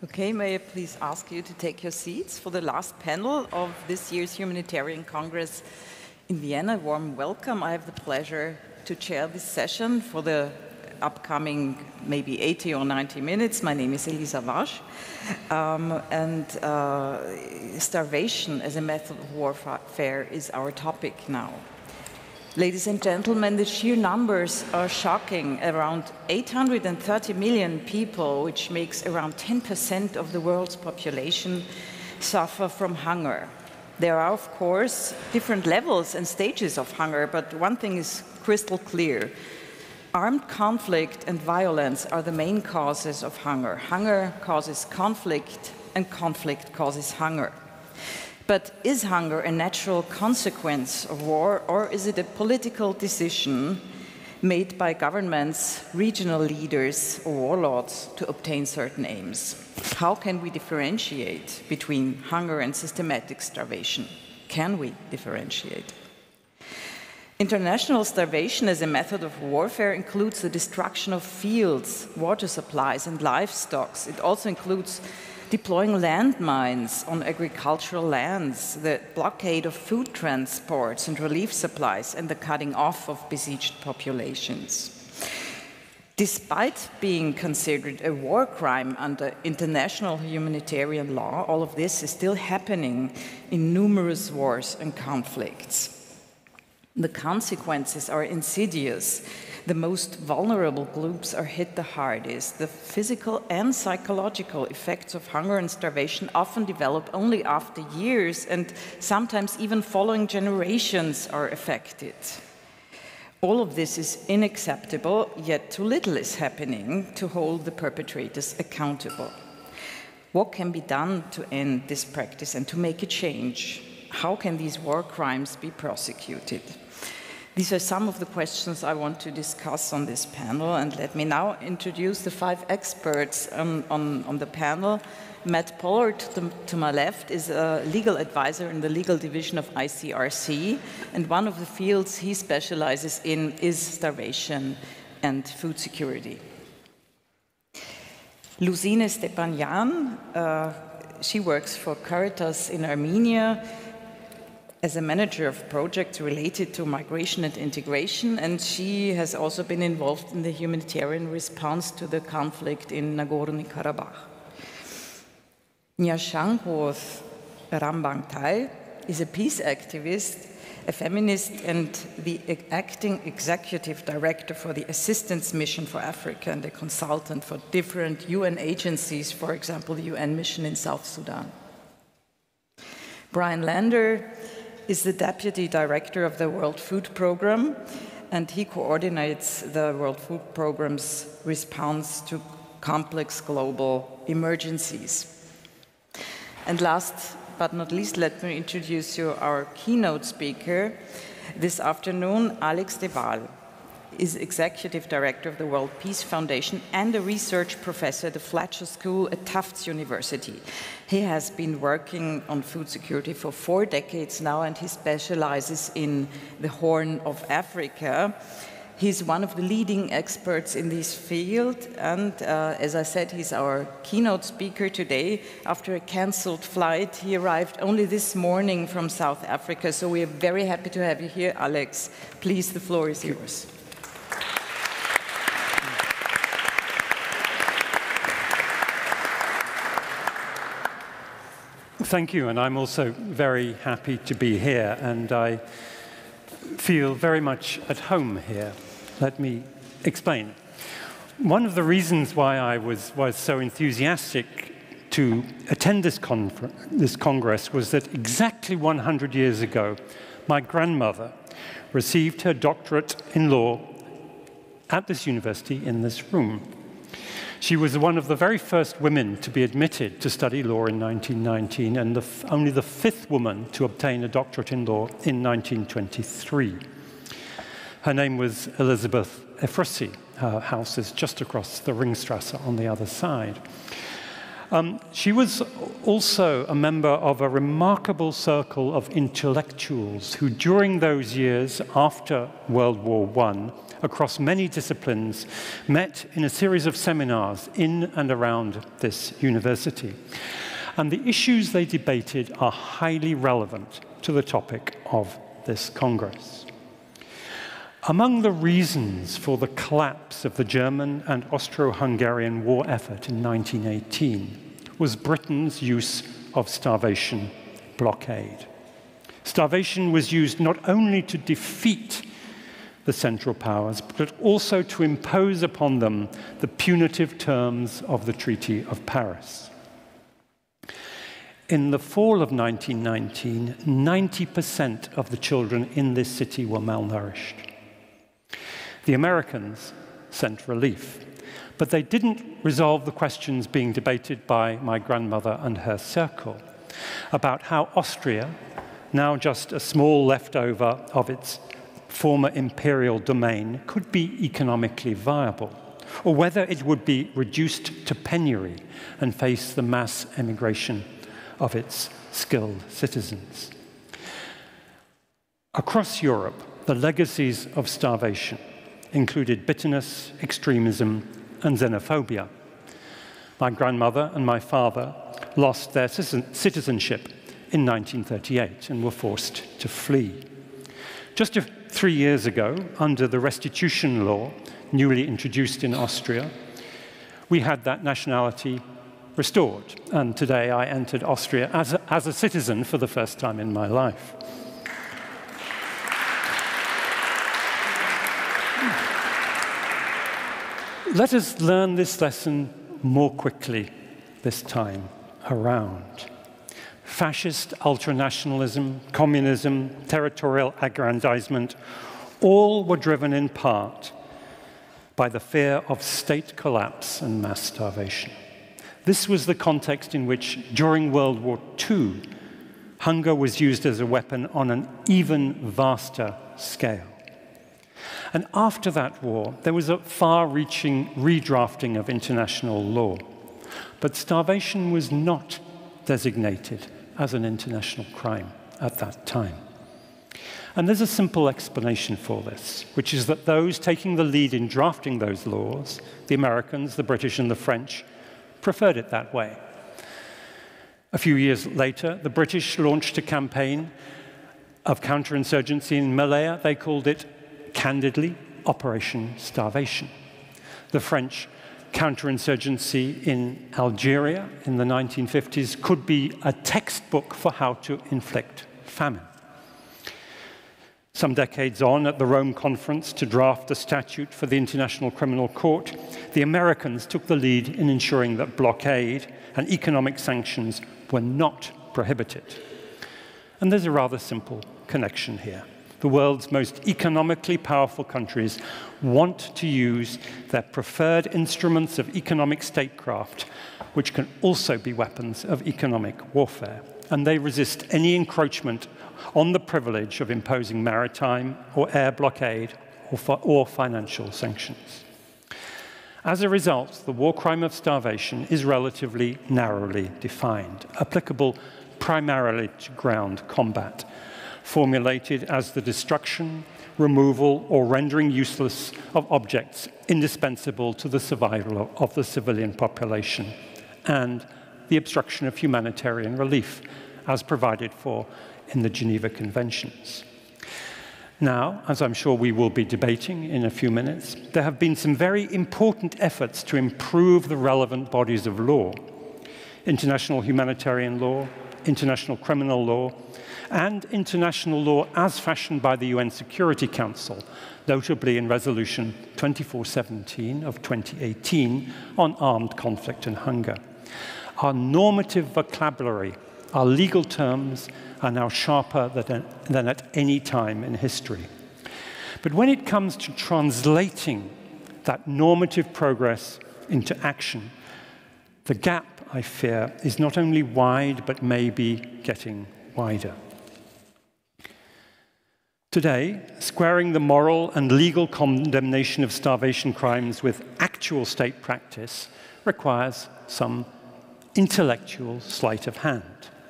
Okay, may I please ask you to take your seats for the last panel of this year's Humanitarian Congress in Vienna. Warm welcome. I have the pleasure to chair this session for the upcoming maybe 80 or 90 minutes. My name is Elisa Vass, starvation as a method of warfare is our topic now. Ladies and gentlemen, the sheer numbers are shocking. Around 830 million people, which makes around 10% of the world's population, suffer from hunger. There are, of course, different levels and stages of hunger, but one thing is crystal clear. Armed conflict and violence are the main causes of hunger. Hunger causes conflict, and conflict causes hunger. But is hunger a natural consequence of war, or is it a political decision made by governments, regional leaders, or warlords to obtain certain aims? How can we differentiate between hunger and systematic starvation? Can we differentiate? International starvation as a method of warfare includes the destruction of fields, water supplies, and livestock. It also includes deploying landmines on agricultural lands, the blockade of food transports and relief supplies, and the cutting off of besieged populations. Despite being considered a war crime under international humanitarian law, all of this is still happening in numerous wars and conflicts. The consequences are insidious. The most vulnerable groups are hit the hardest. The physical and psychological effects of hunger and starvation often develop only after years, and sometimes even following generations are affected. All of this is unacceptable, yet too little is happening to hold the perpetrators accountable. What can be done to end this practice and to make a change? How can these war crimes be prosecuted? These are some of the questions I want to discuss on this panel, and let me now introduce the 5 experts on the panel. Matt Pollard, to my left, is a legal advisor in the legal division of ICRC, and one of the fields he specializes in is starvation and food security. Lusine Stepanyan, she works for Creuz in Armenia as a manager of projects related to migration and integration, and she has also been involved in the humanitarian response to the conflict in Nagorno-Karabakh. Nyachangkouth Rambang is a peace activist, a feminist, and the acting executive director for the Assistance Mission for Africa and a consultant for different UN agencies, for example, the UN mission in South Sudan. Brian Lander is the Deputy Director of the World Food Programme, and he coordinates the World Food Programme's response to complex global emergencies. And last but not least, let me introduce you our keynote speaker this afternoon. Alex de Waal is Executive Director of the World Peace Foundation and a research professor at the Fletcher School at Tufts University. He has been working on food security for 4 decades now, and he specializes in the Horn of Africa. He's one of the leading experts in this field, and as I said, he's our keynote speaker today. After a cancelled flight, he arrived only this morning from South Africa, so we are very happy to have you here, Alex. Please, the floor is yours. Thank you, and I'm also very happy to be here, and I feel very much at home here. Let me explain. One of the reasons why I was so enthusiastic to attend this Congress was that exactly 100 years ago, my grandmother received her doctorate in law at this university in this room. She was one of the very first women to be admitted to study law in 1919, and only the 5th woman to obtain a doctorate in law in 1923. Her name was Elizabeth Efrussi. Her house is just across the Ringstrasse on the other side. She was also a member of a remarkable circle of intellectuals who, during those years after World War I, across many disciplines, met in a series of seminars in and around this university. And the issues they debated are highly relevant to the topic of this Congress. Among the reasons for the collapse of the German and Austro-Hungarian war effort in 1918 was Britain's use of starvation blockade. Starvation was used not only to defeat the Central Powers, but also to impose upon them the punitive terms of the Treaty of Paris. In the fall of 1919, 90% of the children in this city were malnourished. The Americans sent relief, but they didn't resolve the questions being debated by my grandmother and her circle about how Austria, now just a small leftover of its former imperial domain, could be economically viable, or whether it would be reduced to penury and face the mass emigration of its skilled citizens. Across Europe, the legacies of starvation included bitterness, extremism, and xenophobia. My grandmother and my father lost their citizenship in 1938 and were forced to flee. Just 3 years ago, under the restitution law newly introduced in Austria, we had that nationality restored. And today I entered Austria as a citizen for the first time in my life. Let us learn this lesson more quickly this time around. Fascist ultranationalism, communism, territorial aggrandizement, all were driven in part by the fear of state collapse and mass starvation. This was the context in which, during World War II, hunger was used as a weapon on an even vaster scale. And after that war, there was a far-reaching redrafting of international law. But starvation was not designated as an international crime at that time. And there's a simple explanation for this, which is that those taking the lead in drafting those laws, the Americans, the British, and the French, preferred it that way. A few years later, the British launched a campaign of counterinsurgency in Malaya. They called it, candidly, Operation Starvation. The French counterinsurgency in Algeria in the 1950s could be a textbook for how to inflict famine. Some decades on, at the Rome Conference to draft a statute for the International Criminal Court, the Americans took the lead in ensuring that blockade and economic sanctions were not prohibited. And there's a rather simple connection here. The world's most economically powerful countries want to use their preferred instruments of economic statecraft, which can also be weapons of economic warfare. And they resist any encroachment on the privilege of imposing maritime or air blockade or financial sanctions. As a result, the war crime of starvation is relatively narrowly defined, applicable primarily to ground combat, formulated as the destruction, removal, or rendering useless of objects indispensable to the survival of the civilian population, and the obstruction of humanitarian relief, as provided for in the Geneva Conventions. Now, as I'm sure we will be debating in a few minutes, there have been some very important efforts to improve the relevant bodies of law: international humanitarian law, international criminal law, and international law as fashioned by the UN Security Council, notably in Resolution 2417 of 2018 on armed conflict and hunger. Our normative vocabulary, our legal terms, are now sharper than at any time in history. But when it comes to translating that normative progress into action, the gap, I fear, is not only wide, but may be getting wider. Today, squaring the moral and legal condemnation of starvation crimes with actual state practice requires some intellectual sleight of hand.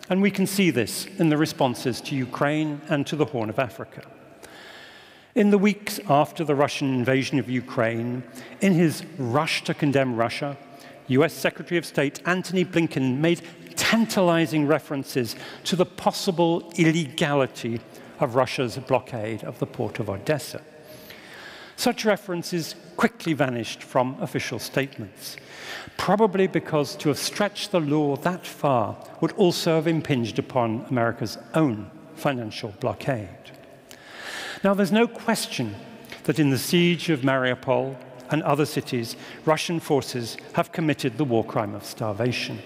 And we can see this in the responses to Ukraine and to the Horn of Africa. In the weeks after the Russian invasion of Ukraine, in his rush to condemn Russia, US Secretary of State Antony Blinken made tantalizing references to the possible illegality of Russia's blockade of the port of Odessa. Such references quickly vanished from official statements, probably because to have stretched the law that far would also have impinged upon America's own financial blockade. Now, there's no question that in the siege of Mariupol and other cities, Russian forces have committed the war crime of starvation.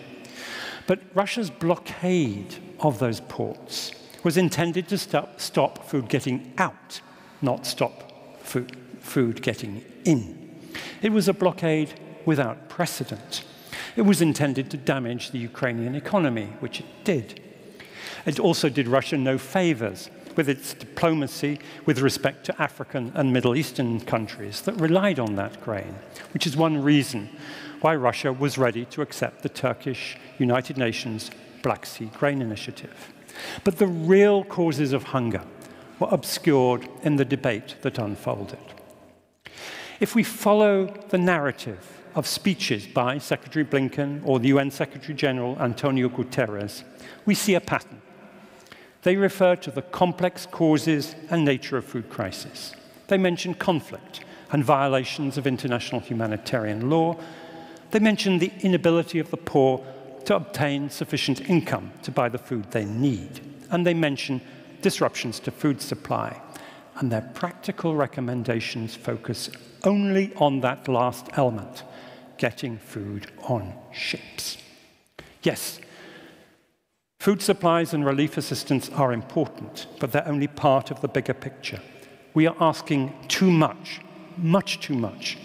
But Russia's blockade of those ports was intended to stop food getting out, not stop food getting in. It was a blockade without precedent. It was intended to damage the Ukrainian economy, which it did. It also did Russia no favors with its diplomacy with respect to African and Middle Eastern countries that relied on that grain, which is one reason why Russia was ready to accept the Turkish United Nations Black Sea Grain Initiative. But the real causes of hunger were obscured in the debate that unfolded. If we follow the narrative of speeches by Secretary Blinken or the UN Secretary General Antonio Guterres, we see a pattern. They refer to the complex causes and nature of food crisis. They mention conflict and violations of international humanitarian law. They mention the inability of the poor to obtain sufficient income to buy the food they need. And they mention disruptions to food supply. And their practical recommendations focus only on that last element, getting food on ships. Yes, food supplies and relief assistance are important, but they're only part of the bigger picture. We are asking too much, much too much,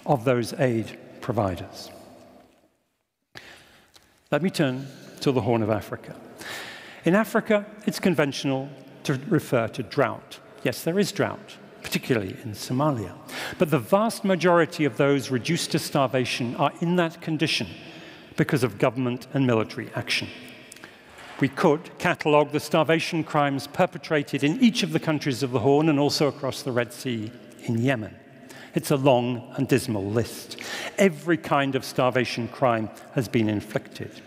of those aid providers. Let me turn to the Horn of Africa. In Africa, it's conventional to refer to drought. Yes, there is drought, particularly in Somalia. But the vast majority of those reduced to starvation are in that condition because of government and military action. We could catalogue the starvation crimes perpetrated in each of the countries of the Horn and also across the Red Sea in Yemen. It's a long and dismal list. Every kind of starvation crime has been inflicted.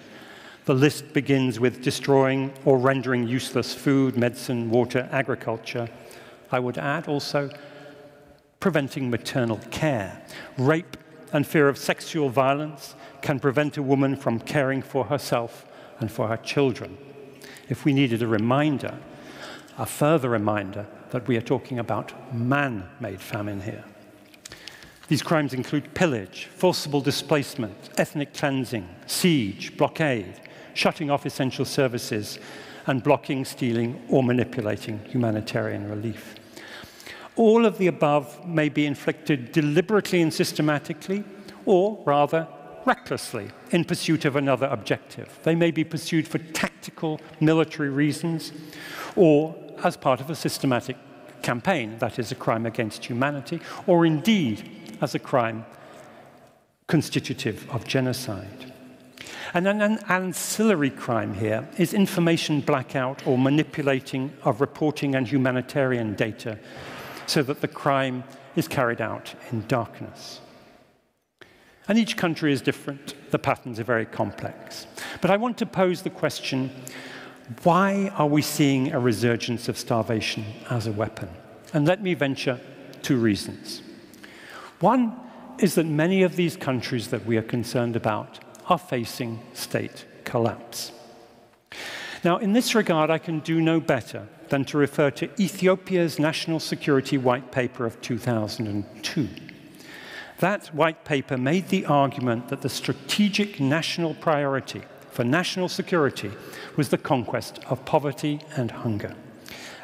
The list begins with destroying or rendering useless food, medicine, water, agriculture. I would add also preventing maternal care. Rape and fear of sexual violence can prevent a woman from caring for herself and for her children. If we needed a reminder, a further reminder, that we are talking about man-made famine here. These crimes include pillage, forcible displacement, ethnic cleansing, siege, blockade, shutting off essential services, and blocking, stealing, or manipulating humanitarian relief. All of the above may be inflicted deliberately and systematically, or rather recklessly in pursuit of another objective. They may be pursued for tactical military reasons, or as part of a systematic campaign, that is a crime against humanity, or indeed as a crime constitutive of genocide. And an ancillary crime here is information blackout or manipulating of reporting and humanitarian data so that the crime is carried out in darkness. And each country is different. The patterns are very complex. But I want to pose the question, why are we seeing a resurgence of starvation as a weapon? And let me venture two reasons. One is that many of these countries that we are concerned about are facing state collapse. Now, in this regard, I can do no better than to refer to Ethiopia's National Security White Paper of 2002. That white paper made the argument that the strategic national priority for national security was the conquest of poverty and hunger.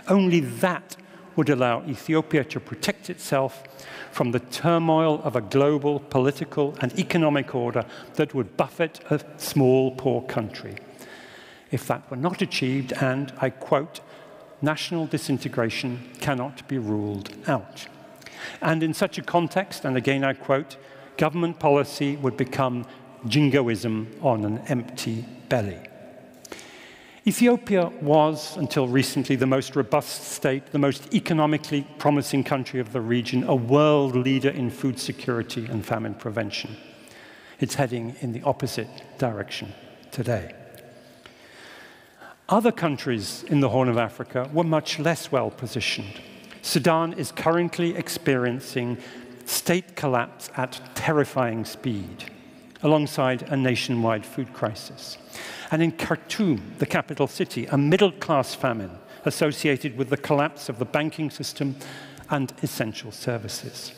Only that would allow Ethiopia to protect itself from the turmoil of a global political and economic order that would buffet a small, poor country. If that were not achieved, and, I quote, national disintegration cannot be ruled out. And in such a context, and again I quote, government policy would become jingoism on an empty belly. Ethiopia was, until recently, the most robust state, the most economically promising country of the region, a world leader in food security and famine prevention. It's heading in the opposite direction today. Other countries in the Horn of Africa were much less well positioned. Sudan is currently experiencing state collapse at terrifying speed, alongside a nationwide food crisis. And in Khartoum, the capital city, a middle-class famine associated with the collapse of the banking system and essential services.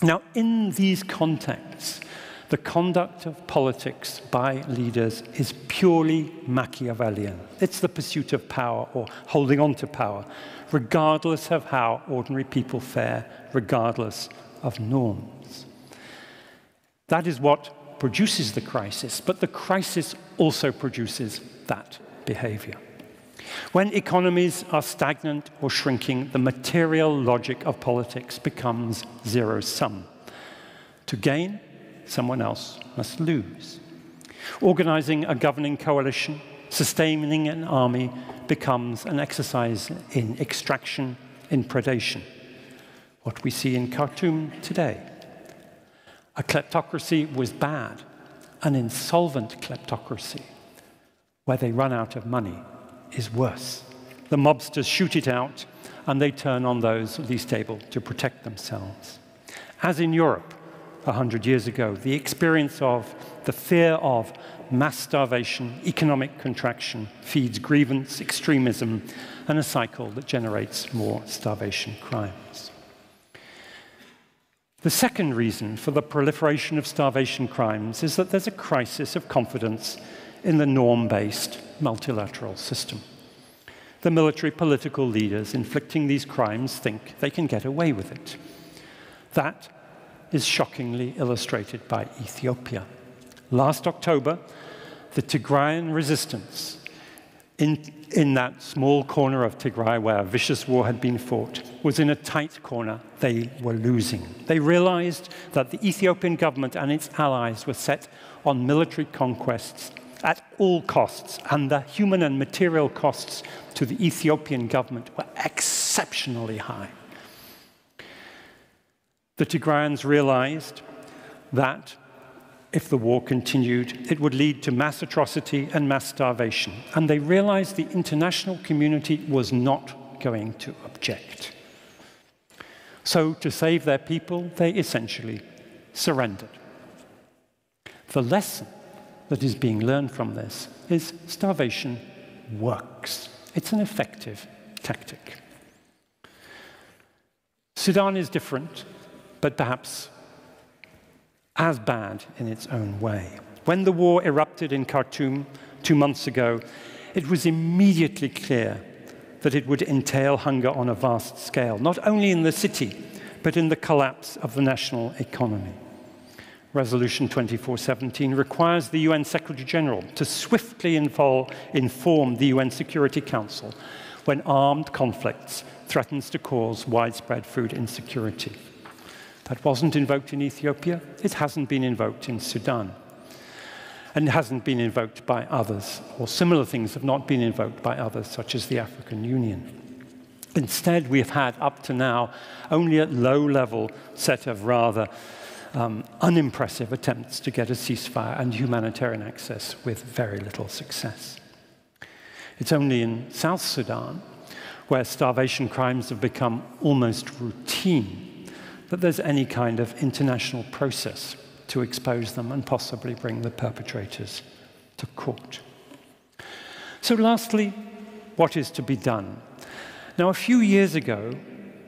Now, in these contexts, the conduct of politics by leaders is purely Machiavellian. It's the pursuit of power or holding on to power, regardless of how ordinary people fare, regardless of norms. That is what produces the crisis, but the crisis also produces that behavior. When economies are stagnant or shrinking, the material logic of politics becomes zero-sum. To gain, someone else must lose. Organizing a governing coalition, sustaining an army, becomes an exercise in extraction, in predation. What we see in Khartoum today. A kleptocracy was bad, an insolvent kleptocracy, where they run out of money, is worse. The mobsters shoot it out, and they turn on those least able to protect themselves. As in Europe 100 years ago, the experience of the fear of mass starvation, economic contraction, feeds grievance, extremism, and a cycle that generates more starvation crimes. The second reason for the proliferation of starvation crimes is that there's a crisis of confidence in the norm-based multilateral system. The military political leaders inflicting these crimes think they can get away with it. That is shockingly illustrated by Ethiopia. Last October, the Tigrayan resistance in that small corner of Tigray where a vicious war had been fought was in a tight corner. They were losing. They realized that the Ethiopian government and its allies were set on military conquests at all costs, and the human and material costs to the Ethiopian government were exceptionally high. The Tigrayans realized that if the war continued, it would lead to mass atrocity and mass starvation. And they realized the international community was not going to object. So, to save their people, they essentially surrendered. The lesson that is being learned from this is starvation works. It's an effective tactic. Sudan is different, but perhaps as bad in its own way. When the war erupted in Khartoum 2 months ago, it was immediately clear that it would entail hunger on a vast scale, not only in the city, but in the collapse of the national economy. Resolution 2417 requires the UN Secretary-General to swiftly inform the UN Security Council when armed conflicts threatens to cause widespread food insecurity. That wasn't invoked in Ethiopia. It hasn't been invoked in Sudan. And it hasn't been invoked by others, or similar things have not been invoked by others, such as the African Union. Instead, we have had, up to now, only a low-level set of rather unimpressive attempts to get a ceasefire and humanitarian access with very little success. It's only in South Sudan, where starvation crimes have become almost routine, that there's any kind of international process to expose them and possibly bring the perpetrators to court. So lastly, what is to be done? Now, a few years ago,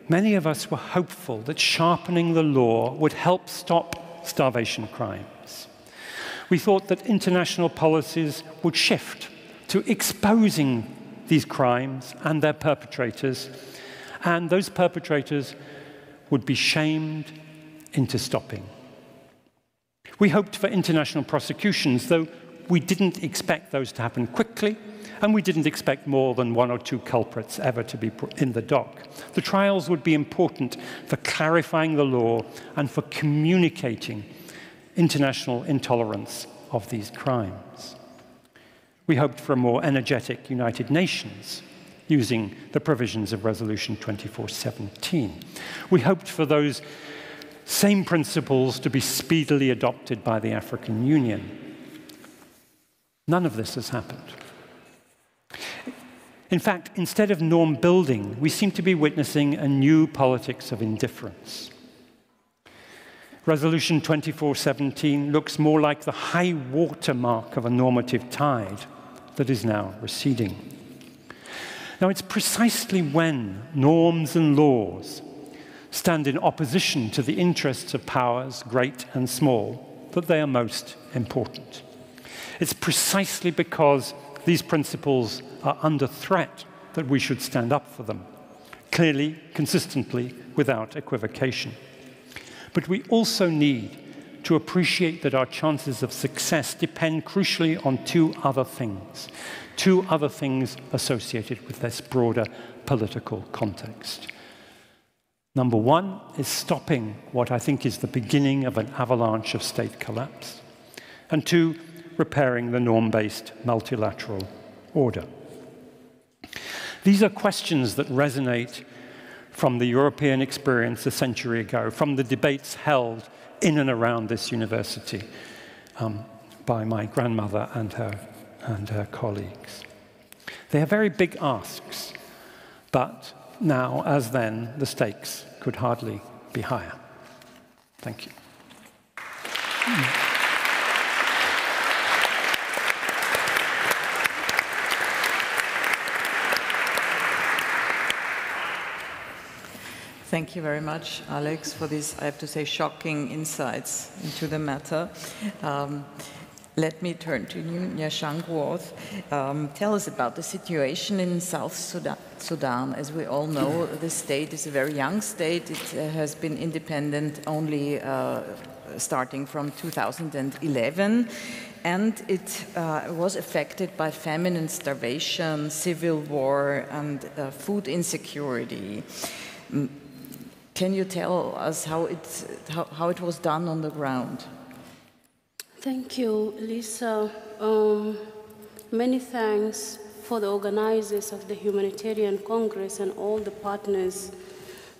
many of us were hopeful that sharpening the law would help stop starvation crimes. We thought that international policies would shift to exposing these crimes and their perpetrators, and those perpetrators would be shamed into stopping. We hoped for international prosecutions, though we didn't expect those to happen quickly, and we didn't expect more than 1 or 2 culprits ever to be put in the dock. The trials would be important for clarifying the law and for communicating international intolerance of these crimes. We hoped for a more energetic United Nations, using the provisions of Resolution 2417. We hoped for those same principles to be speedily adopted by the African Union. None of this has happened. In fact, instead of norm building, we seem to be witnessing a new politics of indifference. Resolution 2417 looks more like the high water mark of a normative tide that is now receding. Now, it's precisely when norms and laws stand in opposition to the interests of powers, great and small, that they are most important. It's precisely because these principles are under threat that we should stand up for them, clearly, consistently, without equivocation. But we also need to appreciate that our chances of success depend crucially on two other things associated with this broader political context. Number one is stopping what I think is the beginning of an avalanche of state collapse. And two, repairing the norm-based multilateral order. These are questions that resonate from the European experience a century ago, from the debates held in and around this university by my grandmother and her colleagues. They are very big asks, but now, as then, the stakes could hardly be higher. Thank you. Thank you very much, Alex, for these, I have to say, shocking insights into the matter. Let me turn to you, Nyachangkouth. Tell us about the situation in South Sudan. As we all know, the state is a very young state. It has been independent only starting from 2011. And it was affected by famine and starvation, civil war, and food insecurity. Can you tell us how it was done on the ground? Thank you, Elisa. Many thanks for the organizers of the Humanitarian Congress and all the partners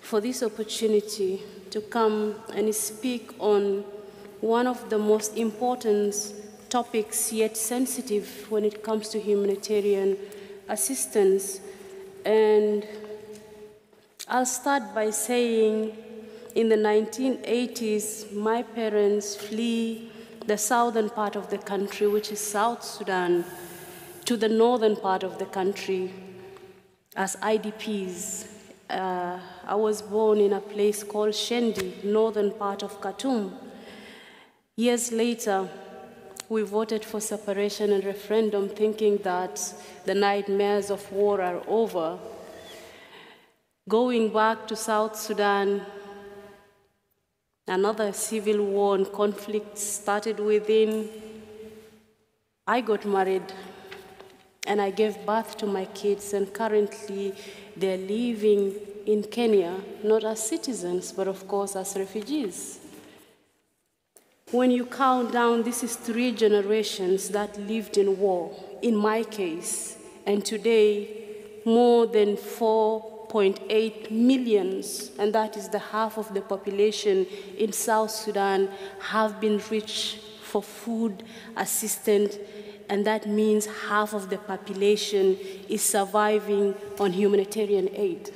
for this opportunity to come and speak on one of the most important topics, yet sensitive when it comes to humanitarian assistance. And I'll start by saying in the 1980s, my parents flee the southern part of the country, which is South Sudan, to the northern part of the country as IDPs. I was born in a place called Shendi, northern part of Khartoum. Years later, we voted for separation and referendum, thinking that the nightmares of war are over. Going back to South Sudan, another civil war and conflict started within. I got married and I gave birth to my kids, and currently they're living in Kenya, not as citizens, but of course as refugees. When you count down, this is 3 generations that lived in war, in my case, and today more than 4.8 million, and that is the half of the population in South Sudan, have been reached for food assistance, and that means half of the population is surviving on humanitarian aid.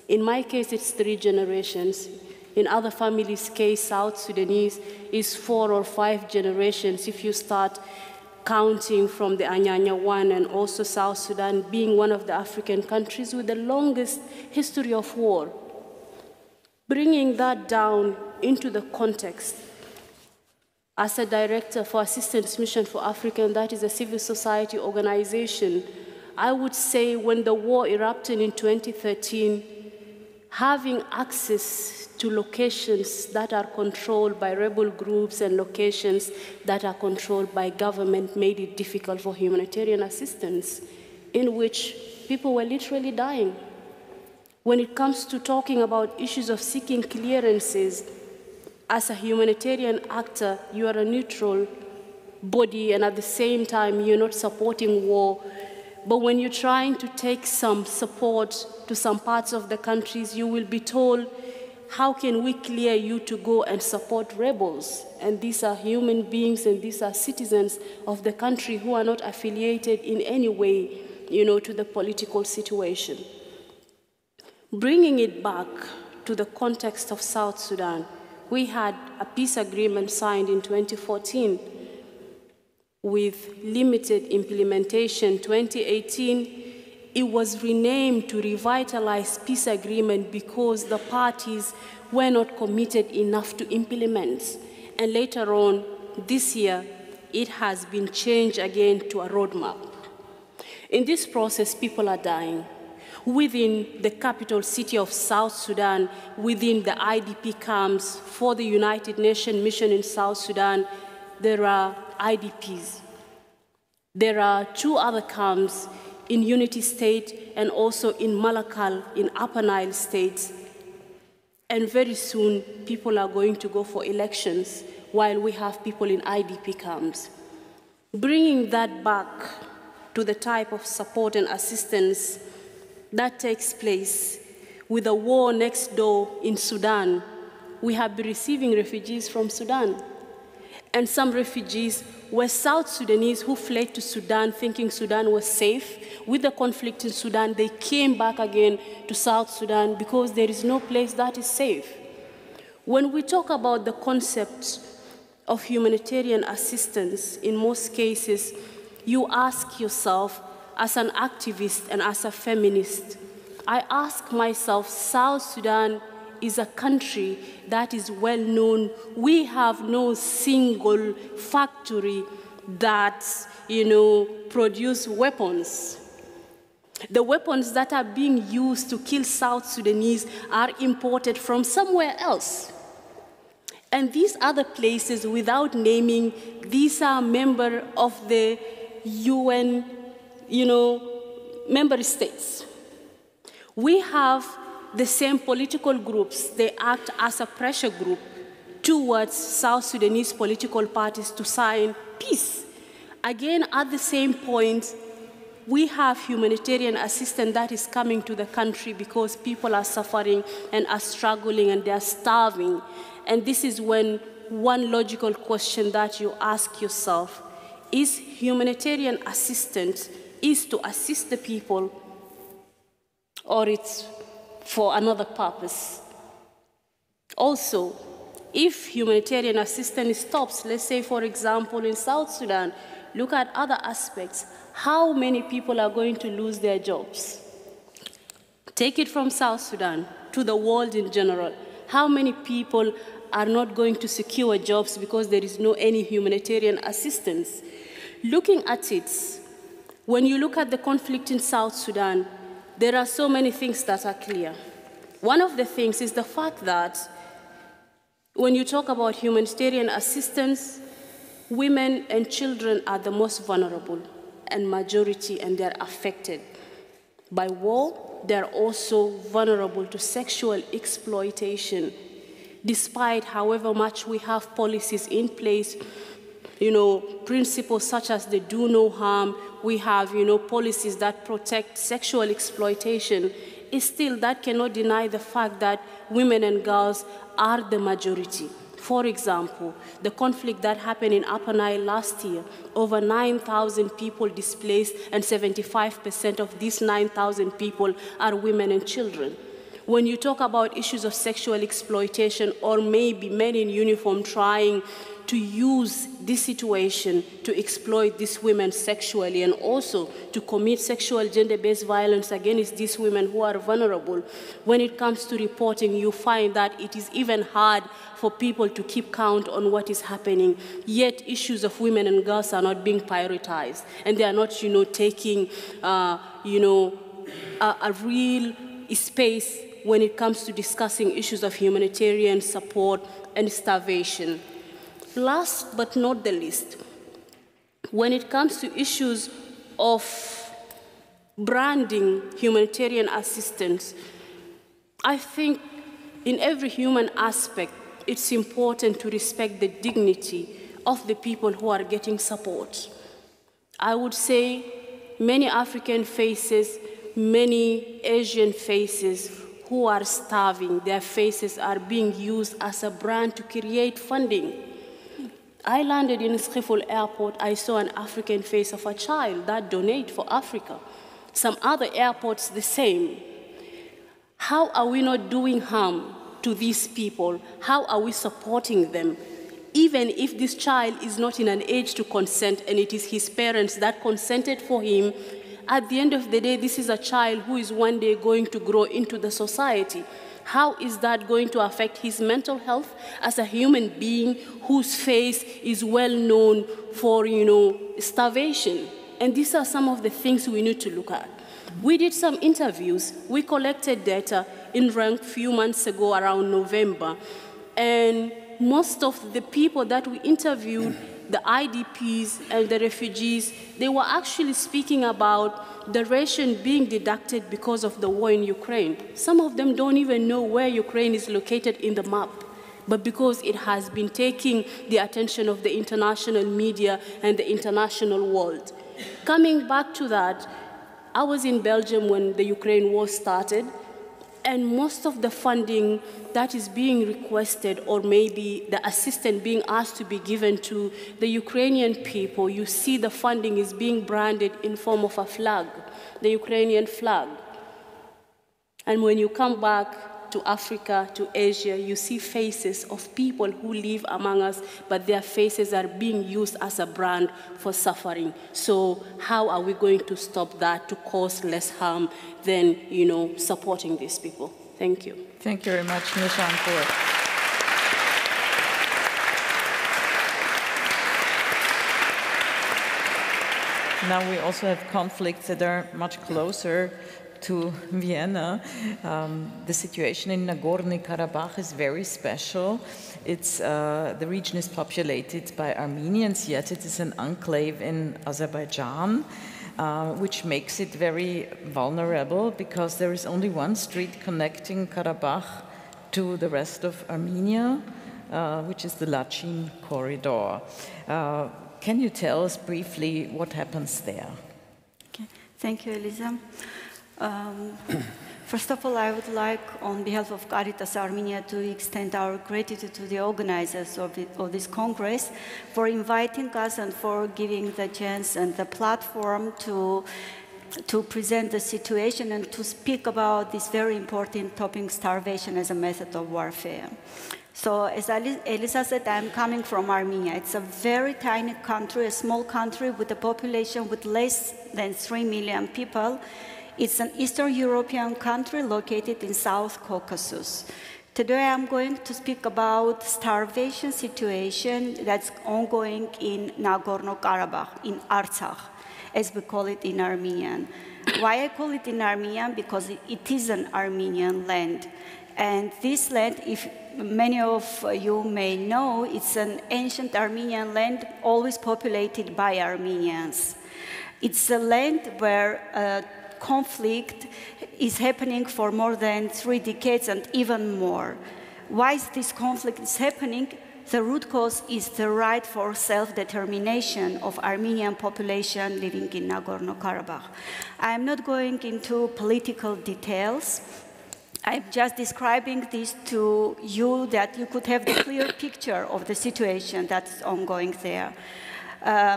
In my case, it's 3 generations. In other families' case, South Sudanese is 4 or 5 generations if you start counting from the Anyanya one, and also South Sudan being one of the African countries with the longest history of war. Bringing that down into the context, as a director for Assistance Mission for Africa, and that is a civil society organization, I would say when the war erupted in 2013, having access to locations that are controlled by rebel groups and locations that are controlled by government made it difficult for humanitarian assistance, in which people were literally dying. When it comes to talking about issues of seeking clearances, as a humanitarian actor, you are a neutral body, and at the same time, you're not supporting war. But when you're trying to take some support to some parts of the countries, you will be told, how can we clear you to go and support rebels? And these are human beings, and these are citizens of the country who are not affiliated in any way, to the political situation. Bringing it back to the context of South Sudan, we had a peace agreement signed in 2014 with limited implementation. 2018, it was renamed to Revitalize Peace Agreement because the parties were not committed enough to implement. And later on, this year, it has been changed again to a roadmap. In this process, people are dying. Within the capital city of South Sudan, within the IDP camps for the United Nations mission in South Sudan, there are IDPs. There are 2 other camps in Unity State and also in Malakal in Upper Nile State. And very soon, people are going to go for elections while we have people in IDP camps. Bringing that back to the type of support and assistance that takes place with a war next door in Sudan, we have been receiving refugees from Sudan. And some refugees were South Sudanese who fled to Sudan thinking Sudan was safe. With the conflict in Sudan, they came back again to South Sudan because there is no place that is safe. When we talk about the concept of humanitarian assistance, in most cases, you ask yourself, as an activist and as a feminist, I ask myself, South Sudan is a country that is well known. We have no single factory that, produce weapons. The weapons that are being used to kill South Sudanese are imported from somewhere else. And these other places, without naming, these are members of the UN, member states. We have the same political groups. They act as a pressure group towards South Sudanese political parties to sign peace. Again, at the same point, we have humanitarian assistance that is coming to the country because people are suffering and are struggling and they are starving. And this is when one logical question that you ask yourself, is humanitarian assistance is to assist the people, or it's for another purpose? Also, if humanitarian assistance stops, let's say, for example, in South Sudan, look at other aspects. How many people are going to lose their jobs? Take it from South Sudan to the world in general. How many people are not going to secure jobs because there is no any humanitarian assistance? Looking at it, when you look at the conflict in South Sudan, there are so many things that are clear. One of the things is the fact that when you talk about humanitarian assistance, women and children are the most vulnerable and majority, and they're affected by war. They're also vulnerable to sexual exploitation. Despite however much we have policies in place, principles such as the do no harm, we have, policies that protect sexual exploitation, still that cannot deny the fact that women and girls are the majority. For example, the conflict that happened in Upper Nile last year, over 9,000 people displaced, and 75% of these 9,000 people are women and children. When you talk about issues of sexual exploitation, or maybe men in uniform trying to use this situation to exploit these women sexually and also to commit sexual gender-based violence against these women who are vulnerable, when it comes to reporting, you find that it is even hard for people to keep count on what is happening. Yet issues of women and girls are not being prioritized, and they are not, taking, a real space when it comes to discussing issues of humanitarian support and starvation. Last but not the least, when it comes to issues of branding humanitarian assistance, I think in every human aspect, it's important to respect the dignity of the people who are getting support. I would say many African faces, many Asian faces who are starving, their faces are being used as a brand to create funding. I landed in Schiphol Airport, I saw an African face of a child that donate for Africa. Some other airports the same. How are we not doing harm to these people? How are we supporting them? Even if this child is not in an age to consent and it is his parents that consented for him, at the end of the day, this is a child who is one day going to grow into the society. How is that going to affect his mental health as a human being whose face is well known for, starvation? And these are some of the things we need to look at. We did some interviews. We collected data in Rank a few months ago around November. And most of the people that we interviewed, the IDPs and the refugees, they were actually speaking about the ration being deducted because of the war in Ukraine. Some of them don't even know where Ukraine is located in the map, but because it has been taking the attention of the international media and the international world. Coming back to that, I was in Belgium when the Ukraine war started, and most of the funding that is being requested, or maybe the assistance being asked to be given to the Ukrainian people, you see the funding is being branded in form of a flag, the Ukrainian flag. And when you come back to Africa, to Asia, you see faces of people who live among us, but their faces are being used as a brand for suffering. So how are we going to stop that to cause less harm than, supporting these people? Thank you. Thank you very much, Nyachangkouth. Now we also have conflicts that are much closer to Vienna. The situation in Nagorno-Karabakh is very special. The region is populated by Armenians, yet it is an enclave in Azerbaijan, which makes it very vulnerable because there is only one street connecting Karabakh to the rest of Armenia, which is the Lusine corridor. Can you tell us briefly what happens there? Okay. Thank you, Elisa. First of all, I would like, on behalf of Caritas Armenia, to extend our gratitude to the organizers of this Congress for inviting us and for giving the chance and the platform to present the situation and to speak about this very important topic, starvation as a method of warfare. So, as Elisa said, I'm coming from Armenia. It's a very tiny country, a small country with a population with less than 3 million people. It's an Eastern European country located in South Caucasus. Today I'm going to speak about starvation situation that's ongoing in Nagorno-Karabakh, in Artsakh, as we call it in Armenian. Why I call it in Armenian? Because it is an Armenian land. And this land, if many of you may know, it's an ancient Armenian land, always populated by Armenians. It's a land where conflict is happening for more than 3 decades and even more. Why is this conflict is happening? The root cause is the right for self-determination of Armenian population living in Nagorno-Karabakh. I am not going into political details. I'm just describing this to you that you could have the clear picture of the situation that's ongoing there.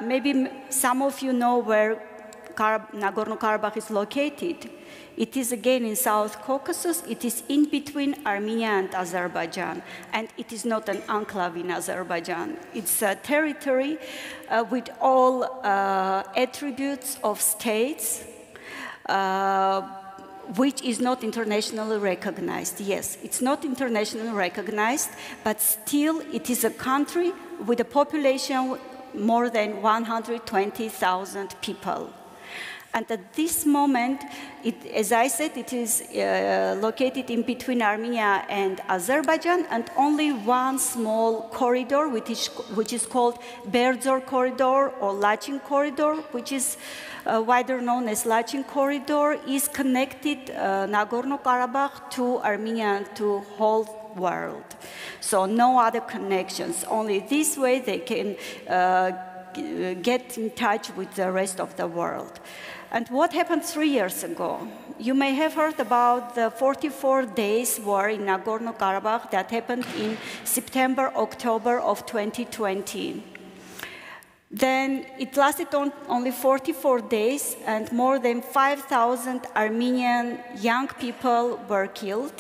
Maybe some of you know where Nagorno-Karabakh is located. It is again in South Caucasus. It is in between Armenia and Azerbaijan, and it is not an enclave in Azerbaijan. It's a territory with all attributes of states, which is not internationally recognized. Yes, it's not internationally recognized, but still it is a country with a population more than 120,000 people. And at this moment, as I said, it is located in between Armenia and Azerbaijan, and only one small corridor, which is called Berdzor Corridor or Lusine Corridor, which is wider known as Lusine Corridor, is connected Nagorno-Karabakh to Armenia and to whole world. So no other connections. Only this way they can get in touch with the rest of the world. And what happened 3 years ago? You may have heard about the 44 days war in Nagorno-Karabakh that happened in September, October of 2020. Then it lasted only 44 days, and more than 5,000 Armenian young people were killed.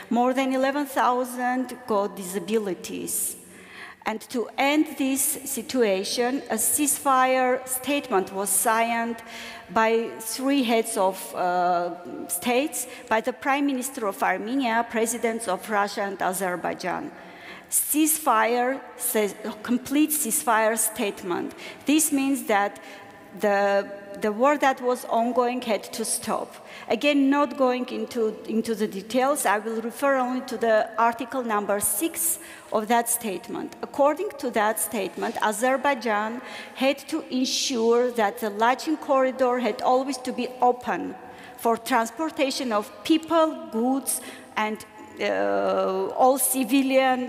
More than 11,000 got disabilities. And to end this situation, a ceasefire statement was signed by 3 heads of states, by the Prime Minister of Armenia, Presidents of Russia and Azerbaijan. Ceasefire says complete ceasefire statement. This means that the war that was ongoing had to stop. Again, not going into the details, I will refer only to the article number 6 of that statement. According to that statement, Azerbaijan had to ensure that the Lusine corridor had always to be open for transportation of people, goods, and all civilian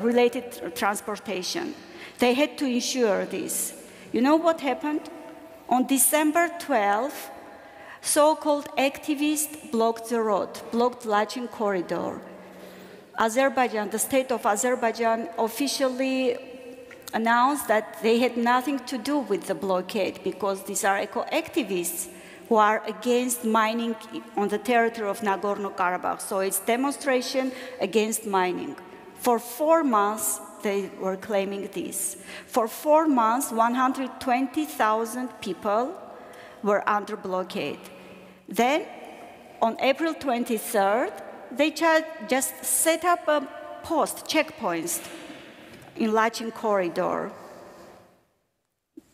related transportation. They had to ensure this. You know what happened? On December 12th, so-called activists blocked the road, blocked Lusine corridor. Azerbaijan, the state of Azerbaijan, officially announced that they had nothing to do with the blockade because these are eco-activists who are against mining on the territory of Nagorno-Karabakh. So it's demonstration against mining. For 4 months, they were claiming this. For 4 months, 120,000 people were under blockade. Then, on April 23rd, they just set up a checkpoints in Lusine corridor.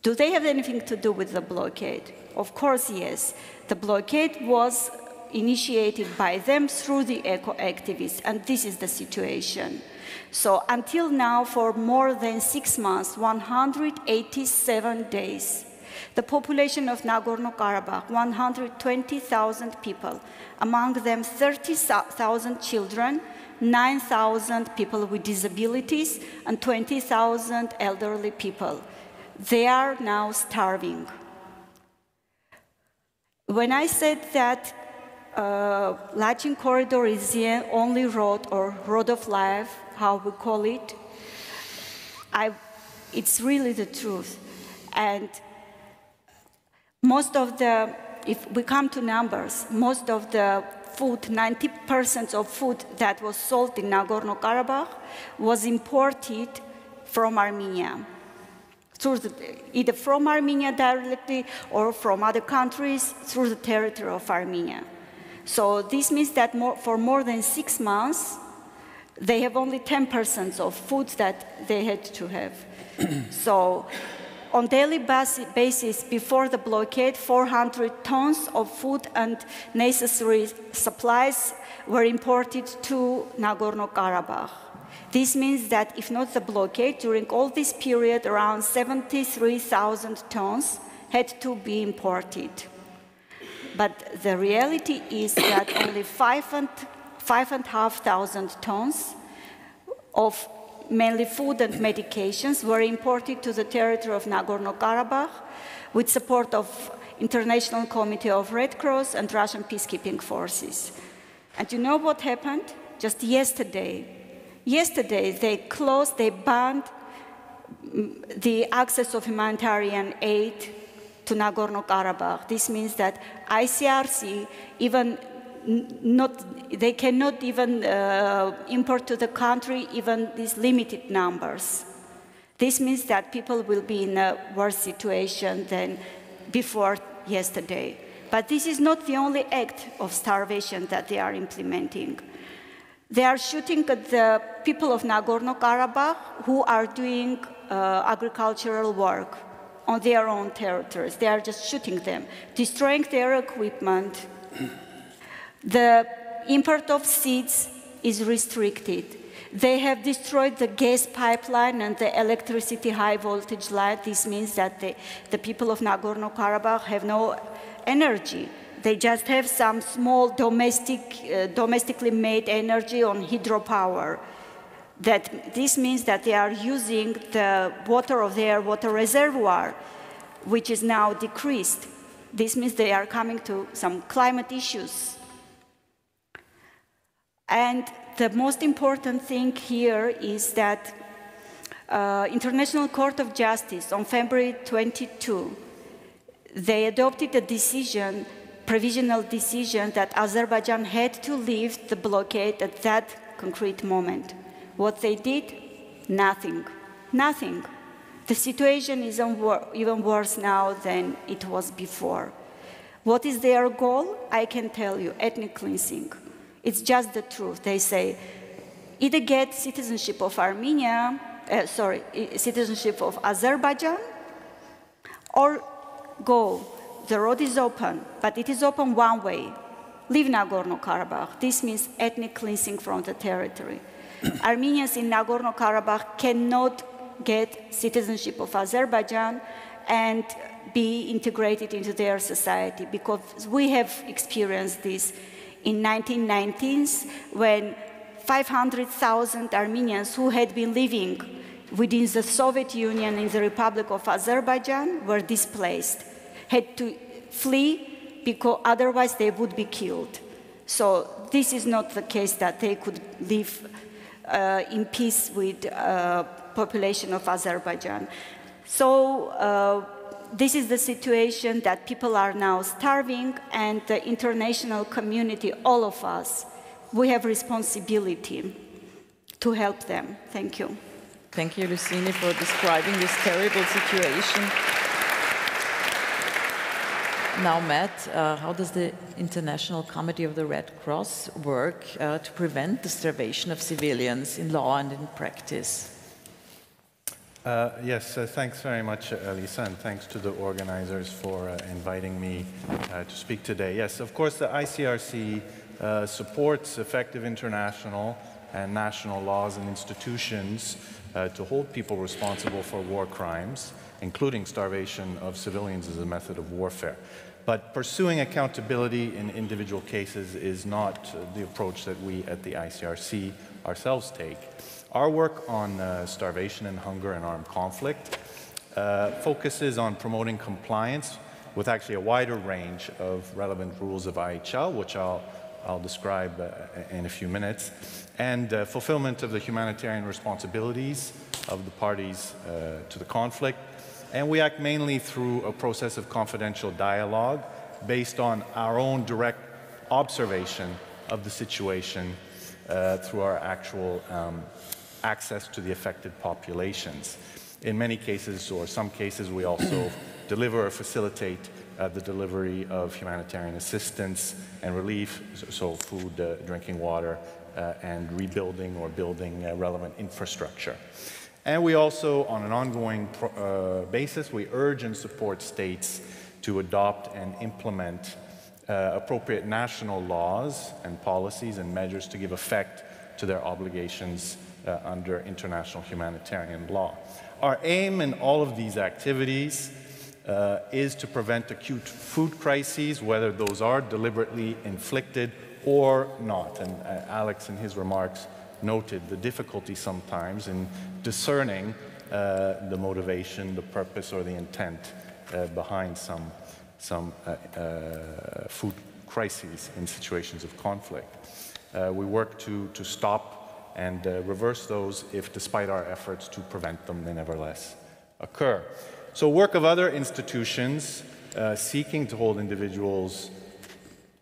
Do they have anything to do with the blockade? Of course, yes. The blockade was initiated by them through the eco-activists, and this is the situation. So until now, for more than 6 months, 187 days, the population of Nagorno-Karabakh, 120,000 people, among them 30,000 children, 9,000 people with disabilities, and 20,000 elderly people. They are now starving. When I said that Lusine corridor is the only road, or road of life, how we call it, it's really the truth. And most of the, if we come to numbers, most of the food, 90% of food that was sold in Nagorno-Karabakh was imported from Armenia. Either from Armenia directly or from other countries through the territory of Armenia. So this means that for more than 6 months, they have only 10% of food that they had to have. So on daily basis, before the blockade, 400 tons of food and necessary supplies were imported to Nagorno-Karabakh. This means that if not the blockade, during all this period, around 73,000 tons had to be imported. But the reality is that only 5,500 tons of mainly food and medications were imported to the territory of Nagorno-Karabakh with support of International Committee of Red Cross and Russian peacekeeping forces. And you know what happened? Just yesterday, they banned the access of humanitarian aid to Nagorno-Karabakh. This means that ICRC they cannot even import to the country even these limited numbers. This means that people will be in a worse situation than before yesterday. But this is not the only act of starvation that they are implementing. They are shooting at the people of Nagorno-Karabakh who are doing agricultural work on their own territories. They are just shooting them, destroying their equipment. The import of seeds is restricted. They have destroyed the gas pipeline and the electricity high voltage line. This means that the people of Nagorno-Karabakh have no energy. They just have some small domestically made energy on hydropower. This means that they are using the water of their water reservoir, which is now decreased. This means they are coming to some climate issues. And the most important thing here is that International Court of Justice on February 22, they adopted a decision, provisional decision, that Azerbaijan had to leave the blockade at that concrete moment. What they did? Nothing. Nothing. The situation is even worse now than it was before. What is their goal? I can tell you, ethnic cleansing. It's just the truth. They say, either get citizenship of citizenship of Azerbaijan, or go. The road is open, but it is open one way. Leave Nagorno-Karabakh. This means ethnic cleansing from the territory. Armenians in Nagorno-Karabakh cannot get citizenship of Azerbaijan and be integrated into their society, because we have experienced this in 1990s when 500,000 Armenians who had been living within the Soviet Union in the Republic of Azerbaijan were displaced, had to flee because otherwise they would be killed. So this is not the case that they could live in peace with the population of Azerbaijan. So this is the situation that people are now starving, and the international community, all of us, we have responsibility to help them. Thank you. Thank you, Lusine, for describing this terrible situation. Now, Matt, how does the International Committee of the Red Cross work to prevent the starvation of civilians in law and in practice? Yes, thanks very much, Elisa, and thanks to the organizers for inviting me to speak today. Yes, of course, the ICRC supports effective international and national laws and institutions to hold people responsible for war crimes, including starvation of civilians as a method of warfare. But pursuing accountability in individual cases is not the approach that we at the ICRC ourselves take. Our work on starvation and hunger and armed conflict focuses on promoting compliance with actually a wider range of relevant rules of IHL, which I'll describe in a few minutes, and fulfillment of the humanitarian responsibilities of the parties to the conflict. And we act mainly through a process of confidential dialogue based on our own direct observation of the situation through our actual access to the affected populations. In many cases, or some cases, we also deliver or facilitate the delivery of humanitarian assistance and relief, so food, drinking water, and rebuilding or building relevant infrastructure. And we also, on an ongoing basis, we urge and support states to adopt and implement appropriate national laws and policies and measures to give effect to their obligations under international humanitarian law. Our aim in all of these activities is to prevent acute food crises, whether those are deliberately inflicted or not. And Alex, in his remarks, noted the difficulty sometimes in discerning the motivation, the purpose, or the intent behind some food crises in situations of conflict. We work to stop and reverse those if, despite our efforts to prevent them, they nevertheless occur. So work of other institutions seeking to hold individuals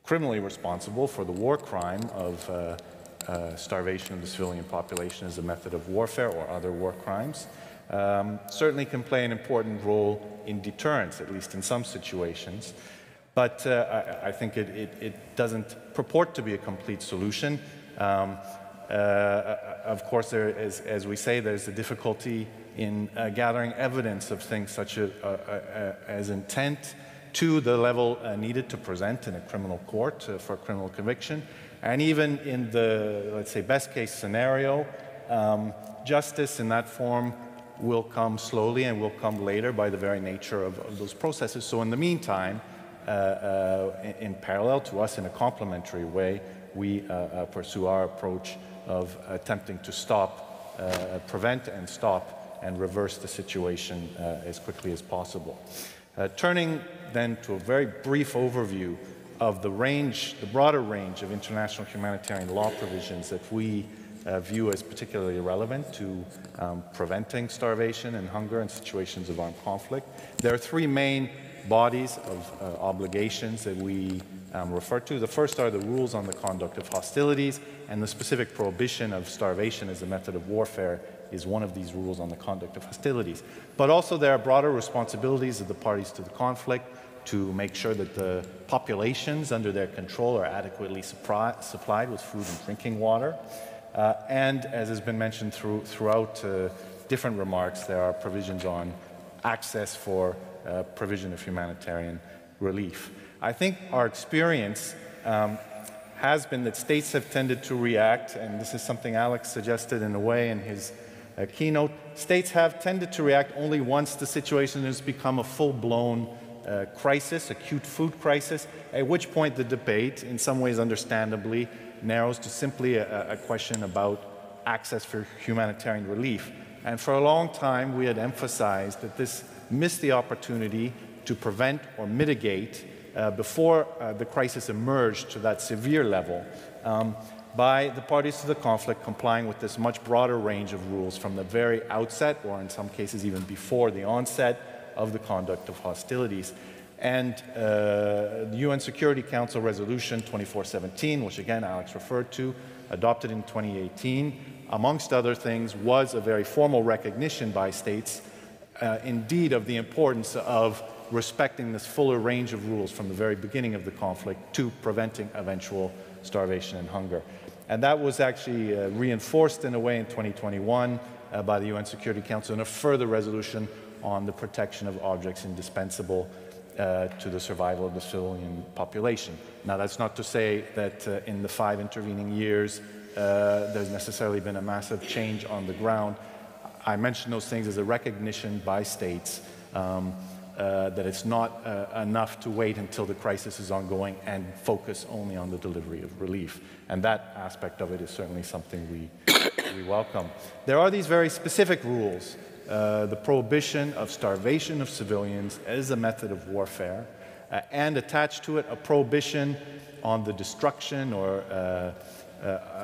criminally responsible for the war crime of starvation of the civilian population as a method of warfare or other war crimes certainly can play an important role in deterrence, at least in some situations. But I think it doesn't purport to be a complete solution. Of course, there is, as we say, there's a difficulty in gathering evidence of things such as intent to the level needed to present in a criminal court for criminal conviction. And even in the, let's say, best case scenario, justice in that form will come slowly and will come later by the very nature of those processes. So in the meantime, in parallel to us in a complementary way, we pursue our approach of attempting to stop, prevent and stop and reverse the situation as quickly as possible. Turning then to a very brief overview of the broader range of international humanitarian law provisions that we view as particularly relevant to preventing starvation and hunger in situations of armed conflict. There are three main bodies of obligations that we refer to. The first are the rules on the conduct of hostilities, and the specific prohibition of starvation as a method of warfare is one of these rules on the conduct of hostilities. But also there are broader responsibilities of the parties to the conflict to make sure that the populations under their control are adequately supplied with food and drinking water. And as has been mentioned throughout different remarks, there are provisions on access for provision of humanitarian relief. I think our experience has been that states have tended to react, and this is something Alex suggested in a way in his keynote. States have tended to react only once the situation has become a full-blown crisis, acute food crisis, at which point the debate, in some ways understandably, narrows to simply a question about access for humanitarian relief. And for a long time, we had emphasized that this missed the opportunity to prevent or mitigate before the crisis emerged to that severe level by the parties to the conflict complying with this much broader range of rules from the very outset, or in some cases even before the onset of the conduct of hostilities. And the UN Security Council Resolution 2417, which again Alex referred to, adopted in 2018, amongst other things, was a very formal recognition by states, indeed, of the importance of respecting this fuller range of rules from the very beginning of the conflict to preventing eventual starvation and hunger. And that was actually reinforced in a way in 2021 by the UN Security Council in a further resolution on the protection of objects indispensable to the survival of the civilian population. Now, that's not to say that in the 5 intervening years there's necessarily been a massive change on the ground. I mention those things as a recognition by states that it's not enough to wait until the crisis is ongoing and focus only on the delivery of relief. And that aspect of it is certainly something we welcome. There are these very specific rules. The prohibition of starvation of civilians as a method of warfare, and attached to it a prohibition on the destruction or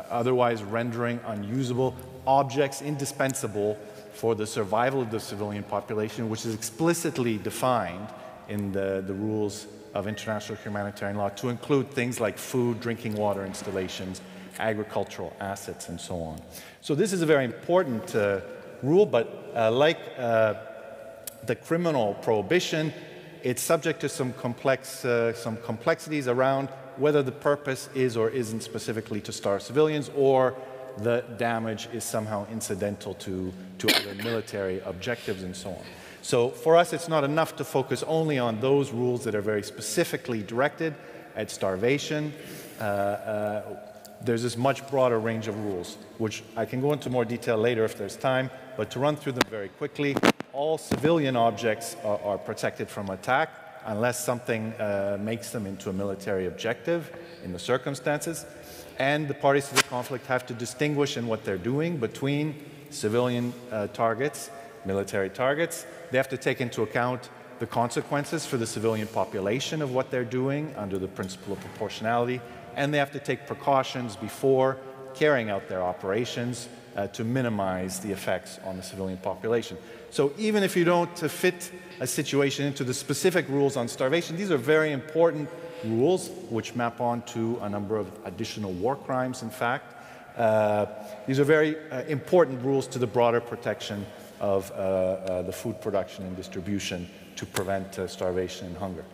otherwise rendering unusable objects indispensable for the survival of the civilian population, which is explicitly defined in the rules of international humanitarian law to include things like food, drinking water installations, agricultural assets, and so on. So this is a very important rule, but like the criminal prohibition, it's subject to some complexities around whether the purpose is or isn't specifically to starve civilians, or the damage is somehow incidental to other military objectives and so on. So for us, it's not enough to focus only on those rules that are very specifically directed at starvation. There's this much broader range of rules, which I can go into more detail later if there's time, but to run through them very quickly, all civilian objects are protected from attack unless something makes them into a military objective in the circumstances. And the parties to the conflict have to distinguish in what they're doing between civilian targets, military targets. They have to take into account the consequences for the civilian population of what they're doing under the principle of proportionality, and they have to take precautions before carrying out their operations to minimize the effects on the civilian population. So even if you don't fit a situation into the specific rules on starvation, these are very important rules which map on to a number of additional war crimes, in fact. These are very important rules to the broader protection of the food production and distribution to prevent starvation and hunger.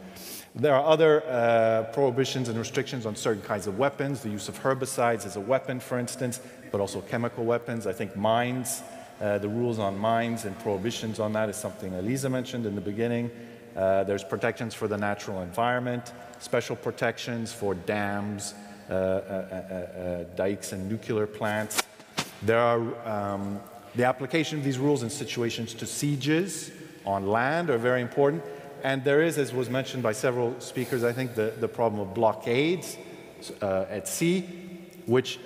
There are other prohibitions and restrictions on certain kinds of weapons, the use of herbicides as a weapon, for instance, but also chemical weapons. I think mines, the rules on mines and prohibitions on that is something Elisa mentioned in the beginning. There's protections for the natural environment, special protections for dams, dikes and nuclear plants. There are the application of these rules in situations to sieges on land are very important. And there is, as was mentioned by several speakers, I think, the problem of blockades at sea, which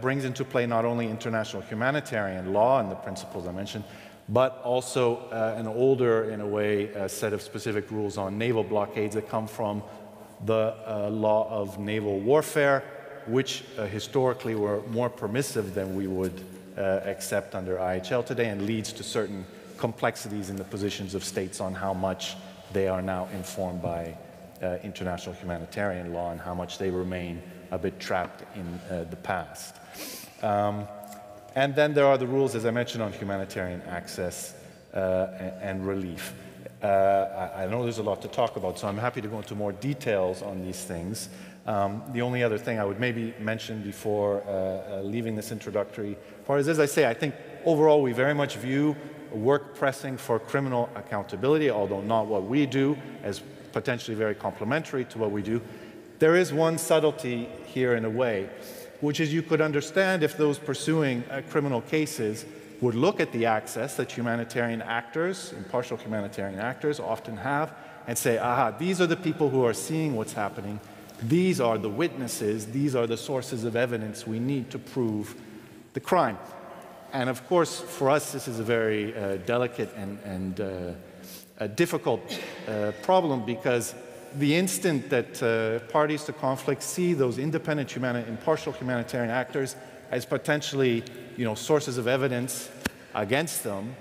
brings into play not only international humanitarian law and the principles I mentioned, but also an older, in a way, set of specific rules on naval blockades that come from the law of naval warfare, which historically were more permissive than we would accept under IHL today, and leads to certain complexities in the positions of states on how much they are now informed by international humanitarian law and how much they remain a bit trapped in the past. And then there are the rules, as I mentioned, on humanitarian access and relief. I know there's a lot to talk about, so I'm happy to go into more details on these things. The only other thing I would maybe mention before leaving this introductory part is, as I say, I think overall we very much view work pressing for criminal accountability, although not what we do, as potentially very complementary to what we do. There is one subtlety here in a way, which is you could understand if those pursuing criminal cases would look at the access that humanitarian actors, impartial humanitarian actors, often have, and say, aha, these are the people who are seeing what's happening, these are the witnesses, these are the sources of evidence we need to prove the crime. And of course, for us, this is a very delicate and a difficult problem, because the instant that parties to conflict see those independent, impartial humanitarian actors as potentially, sources of evidence against them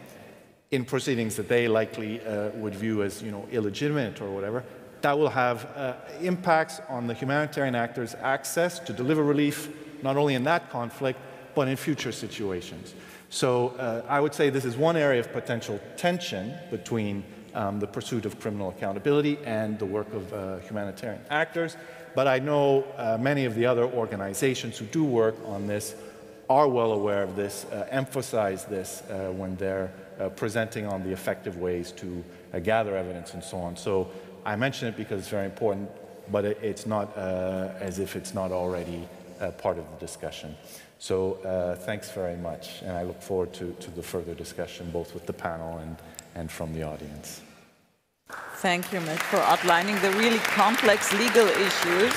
in proceedings that they likely would view as, illegitimate or whatever, that will have impacts on the humanitarian actors' access to deliver relief, not only in that conflict, but in future situations. So I would say this is one area of potential tension between the pursuit of criminal accountability and the work of humanitarian actors. But I know many of the other organizations who do work on this are well aware of this, emphasize this when they're presenting on the effective ways to gather evidence and so on. So I mention it because it's very important, but it's not as if it's not already part of the discussion. So thanks very much, and I look forward to the further discussion, both with the panel and from the audience. Thank you, Matt, for outlining the really complex legal issues.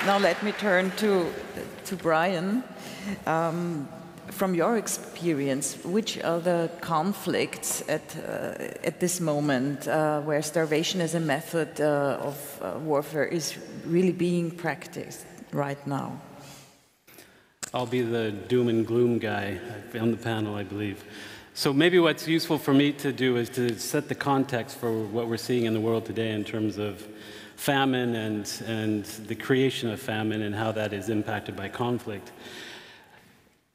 Now let me turn to Brian. From your experience, which are the conflicts at this moment where starvation as a method of warfare is really being practiced right now? I'll be the doom and gloom guy on the panel, I believe. So maybe what's useful for me to do is to set the context for what we're seeing in the world today in terms of famine and the creation of famine and how that is impacted by conflict.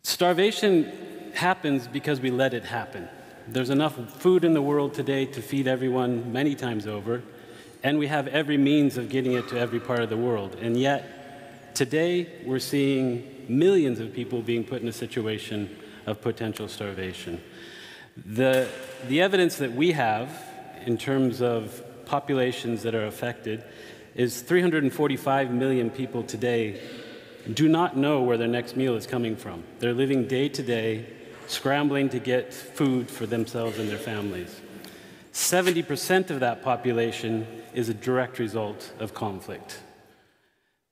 Starvation happens because we let it happen. There's enough food in the world today to feed everyone many times over, and we have every means of getting it to every part of the world. And yet, today, we're seeing millions of people being put in a situation of potential starvation. The evidence that we have in terms of populations that are affected is 345 million people today do not know where their next meal is coming from. They're living day to day, scrambling to get food for themselves and their families. 70% of that population is a direct result of conflict.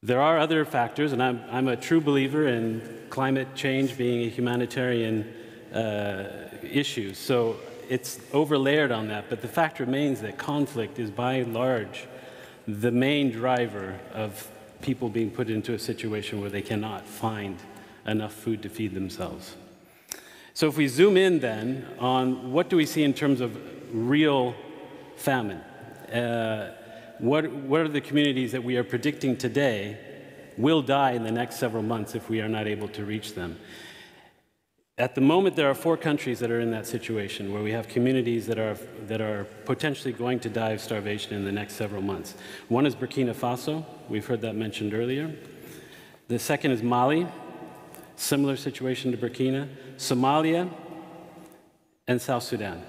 There are other factors, and I'm a true believer in climate change being a humanitarian issue, so it's overlayered on that, but the fact remains that conflict is by and large the main driver of people being put into a situation where they cannot find enough food to feed themselves. So if we zoom in then on what do we see in terms of real famine, what are the communities that we are predicting today will die in the next several months if we are not able to reach them? At the moment, there are 4 countries that are in that situation where we have communities that are potentially going to die of starvation in the next several months. One is Burkina Faso. We've heard that mentioned earlier. The second is Mali, similar situation to Burkina, Somalia, and South Sudan.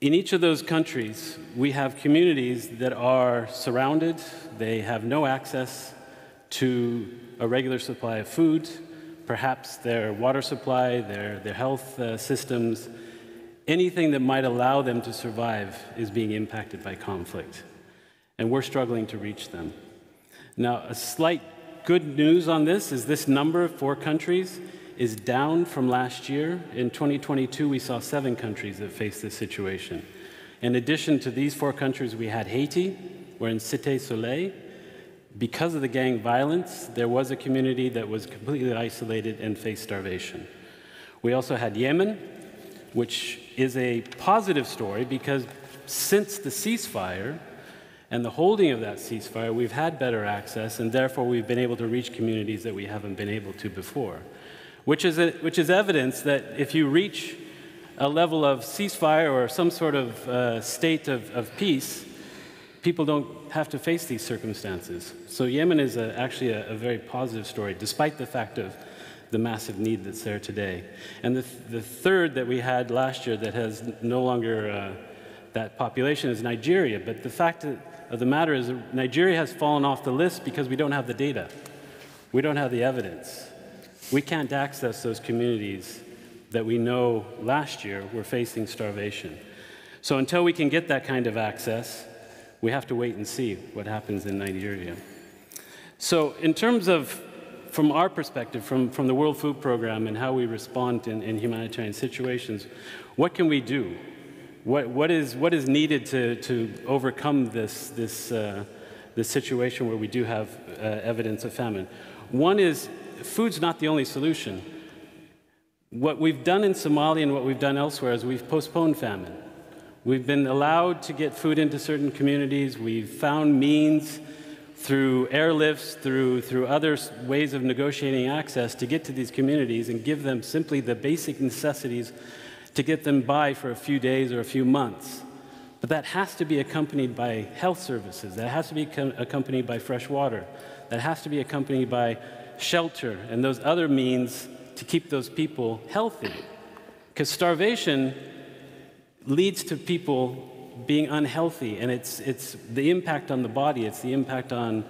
In each of those countries, we have communities that are surrounded. They have no access to a regular supply of food, perhaps their water supply, their health systems. anything that might allow them to survive is being impacted by conflict. And we're struggling to reach them. Now, a slight good news on this number, 4 countries, is down from last year. In 2022, we saw 7 countries that faced this situation. In addition to these 4 countries, we had Haiti, where in Cité Soleil, because of the gang violence, there was a community that was completely isolated and faced starvation. We also had Yemen, which is a positive story because since the ceasefire and the holding of that ceasefire, we've had better access, and therefore we've been able to reach communities that we haven't been able to before. Which is evidence that if you reach a level of ceasefire or some sort of state of peace, people don't have to face these circumstances. So Yemen is actually a very positive story, despite the fact of the massive need that's there today. And the third that we had last year that has no longer that population is Nigeria. But the fact of the matter is that Nigeria has fallen off the list because we don't have the data. We don't have the evidence. We can't access those communities that we know last year were facing starvation. So until we can get that kind of access, we have to wait and see what happens in Nigeria. So in terms of, from our perspective, from the World Food Program and how we respond in humanitarian situations, what can we do? What is needed to overcome this situation where we do have evidence of famine? One is, food's not the only solution. What we've done in Somalia and what we've done elsewhere is we've postponed famine. We've been allowed to get food into certain communities. We've found means through airlifts, through other ways of negotiating access to get to these communities and give them simply the basic necessities to get them by for a few days or a few months. But that has to be accompanied by health services. That has to be accompanied by fresh water. That has to be accompanied by shelter and those other means to keep those people healthy. Because starvation leads to people being unhealthy, and it's the impact on the body, it's the impact on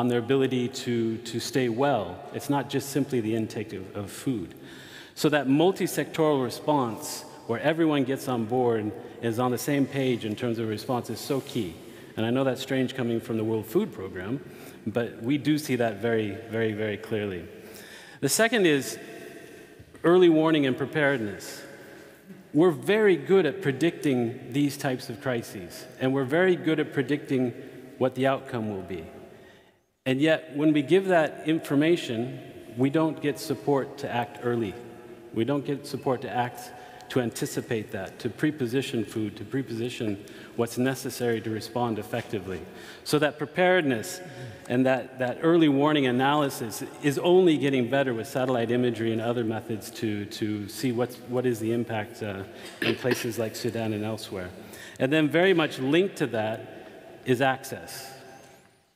their ability to stay well. It's not just simply the intake of food. So that multi-sectoral response, where everyone gets on board, is on the same page in terms of response, is so key. And I know that's strange coming from the World Food Program, but we do see that very, very, very clearly. The second is early warning and preparedness. We're very good at predicting these types of crises, and we're very good at predicting what the outcome will be. And yet, when we give that information, we don't get support to act early. We don't get support to act, to anticipate that, to preposition food, to preposition what's necessary to respond effectively. So that preparedness and that early warning analysis is only getting better with satellite imagery and other methods to see what is the impact in places like Sudan and elsewhere. And then very much linked to that is access.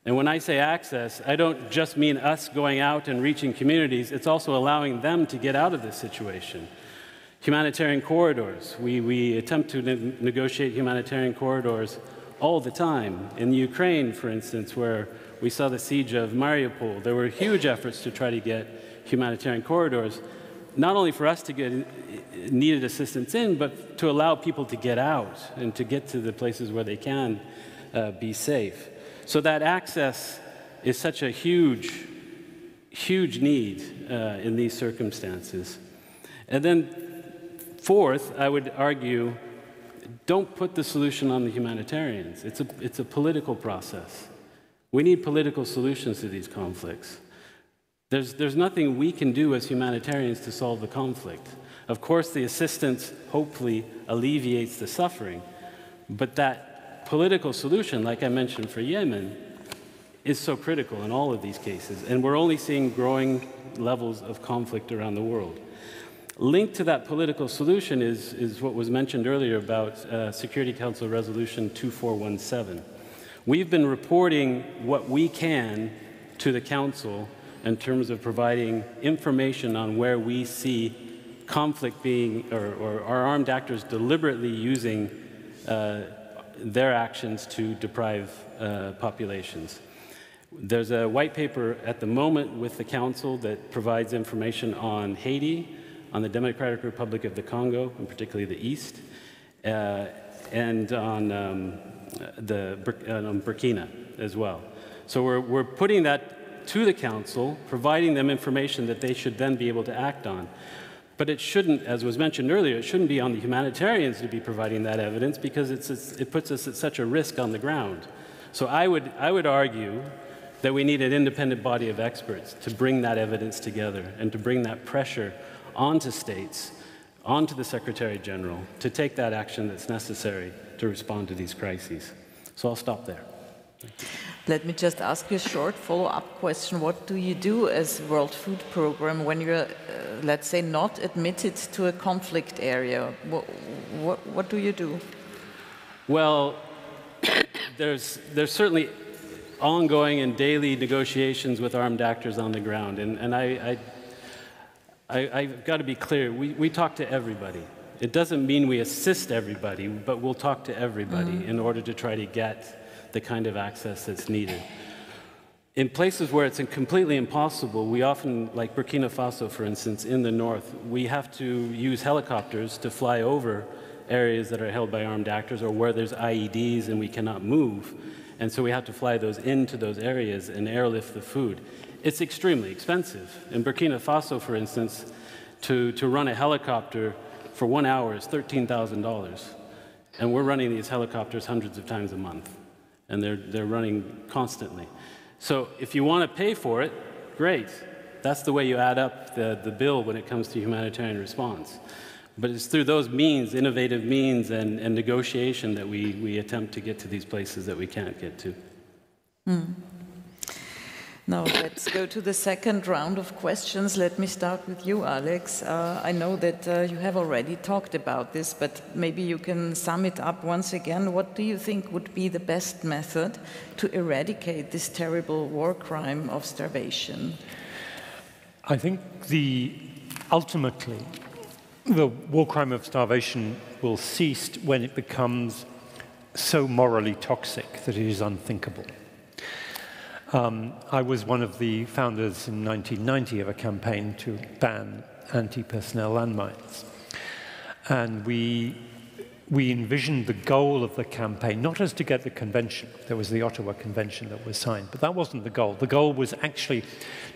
And when I say access, I don't just mean us going out and reaching communities, it's also allowing them to get out of this situation. Humanitarian corridors. We attempt to negotiate humanitarian corridors all the time. In Ukraine, for instance, where we saw the siege of Mariupol, there were huge efforts to try to get humanitarian corridors, not only for us to get needed assistance in, but to allow people to get out and to get to the places where they can be safe. So that access is such a huge, huge need in these circumstances. And then fourth, I would argue, don't put the solution on the humanitarians. It's a political process. We need political solutions to these conflicts. There's nothing we can do as humanitarians to solve the conflict. Of course, the assistance hopefully alleviates the suffering, but that political solution, like I mentioned for Yemen, is so critical in all of these cases, and we're only seeing growing levels of conflict around the world. Linked to that political solution is what was mentioned earlier about Security Council Resolution 2417. We've been reporting what we can to the Council in terms of providing information on where we see conflict being, or our armed actors deliberately using their actions to deprive populations. There's a white paper at the moment with the Council that provides information on Haiti, on the Democratic Republic of the Congo, and particularly the East, and on Burkina as well. So we're putting that to the council, providing them information that they should then be able to act on. But it shouldn't, as was mentioned earlier, it shouldn't be on the humanitarians to be providing that evidence, because it puts us at such a risk on the ground. So I would argue that we need an independent body of experts to bring that evidence together and to bring that pressure onto states, onto the Secretary General, to take that action that's necessary to respond to these crises. So I'll stop there. Let me just ask you a short follow-up question. What do you do as World Food Programme when you're, let's say, not admitted to a conflict area? What do you do? Well, there's certainly ongoing and daily negotiations with armed actors on the ground, and I've got to be clear, we talk to everybody. It doesn't mean we assist everybody, but we'll talk to everybody in order to try to get the kind of access that's needed. In places where it's completely impossible, we often, like Burkina Faso, for instance, in the north, we have to use helicopters to fly over areas that are held by armed actors or where there's IEDs and we cannot move. And so we have to fly those into those areas and airlift the food. It's extremely expensive. In Burkina Faso, for instance, to run a helicopter for 1 hour is $13,000. And we're running these helicopters hundreds of times a month. And they're running constantly. So if you want to pay for it, great. That's the way you add up the bill when it comes to humanitarian response. But it's through those means, innovative means, and negotiation that we attempt to get to these places that we can't get to. Now let's go to the second round of questions. Let me start with you, Alex. I know that you have already talked about this, but maybe you can sum it up once again. What do you think would be the best method to eradicate this terrible war crime of starvation? I think ultimately, the war crime of starvation will cease when it becomes so morally toxic that it is unthinkable. I was one of the founders in 1990 of a campaign to ban anti-personnel landmines. And we envisioned the goal of the campaign, not as to get the convention. There was the Ottawa Convention that was signed, but that wasn't the goal. The goal was actually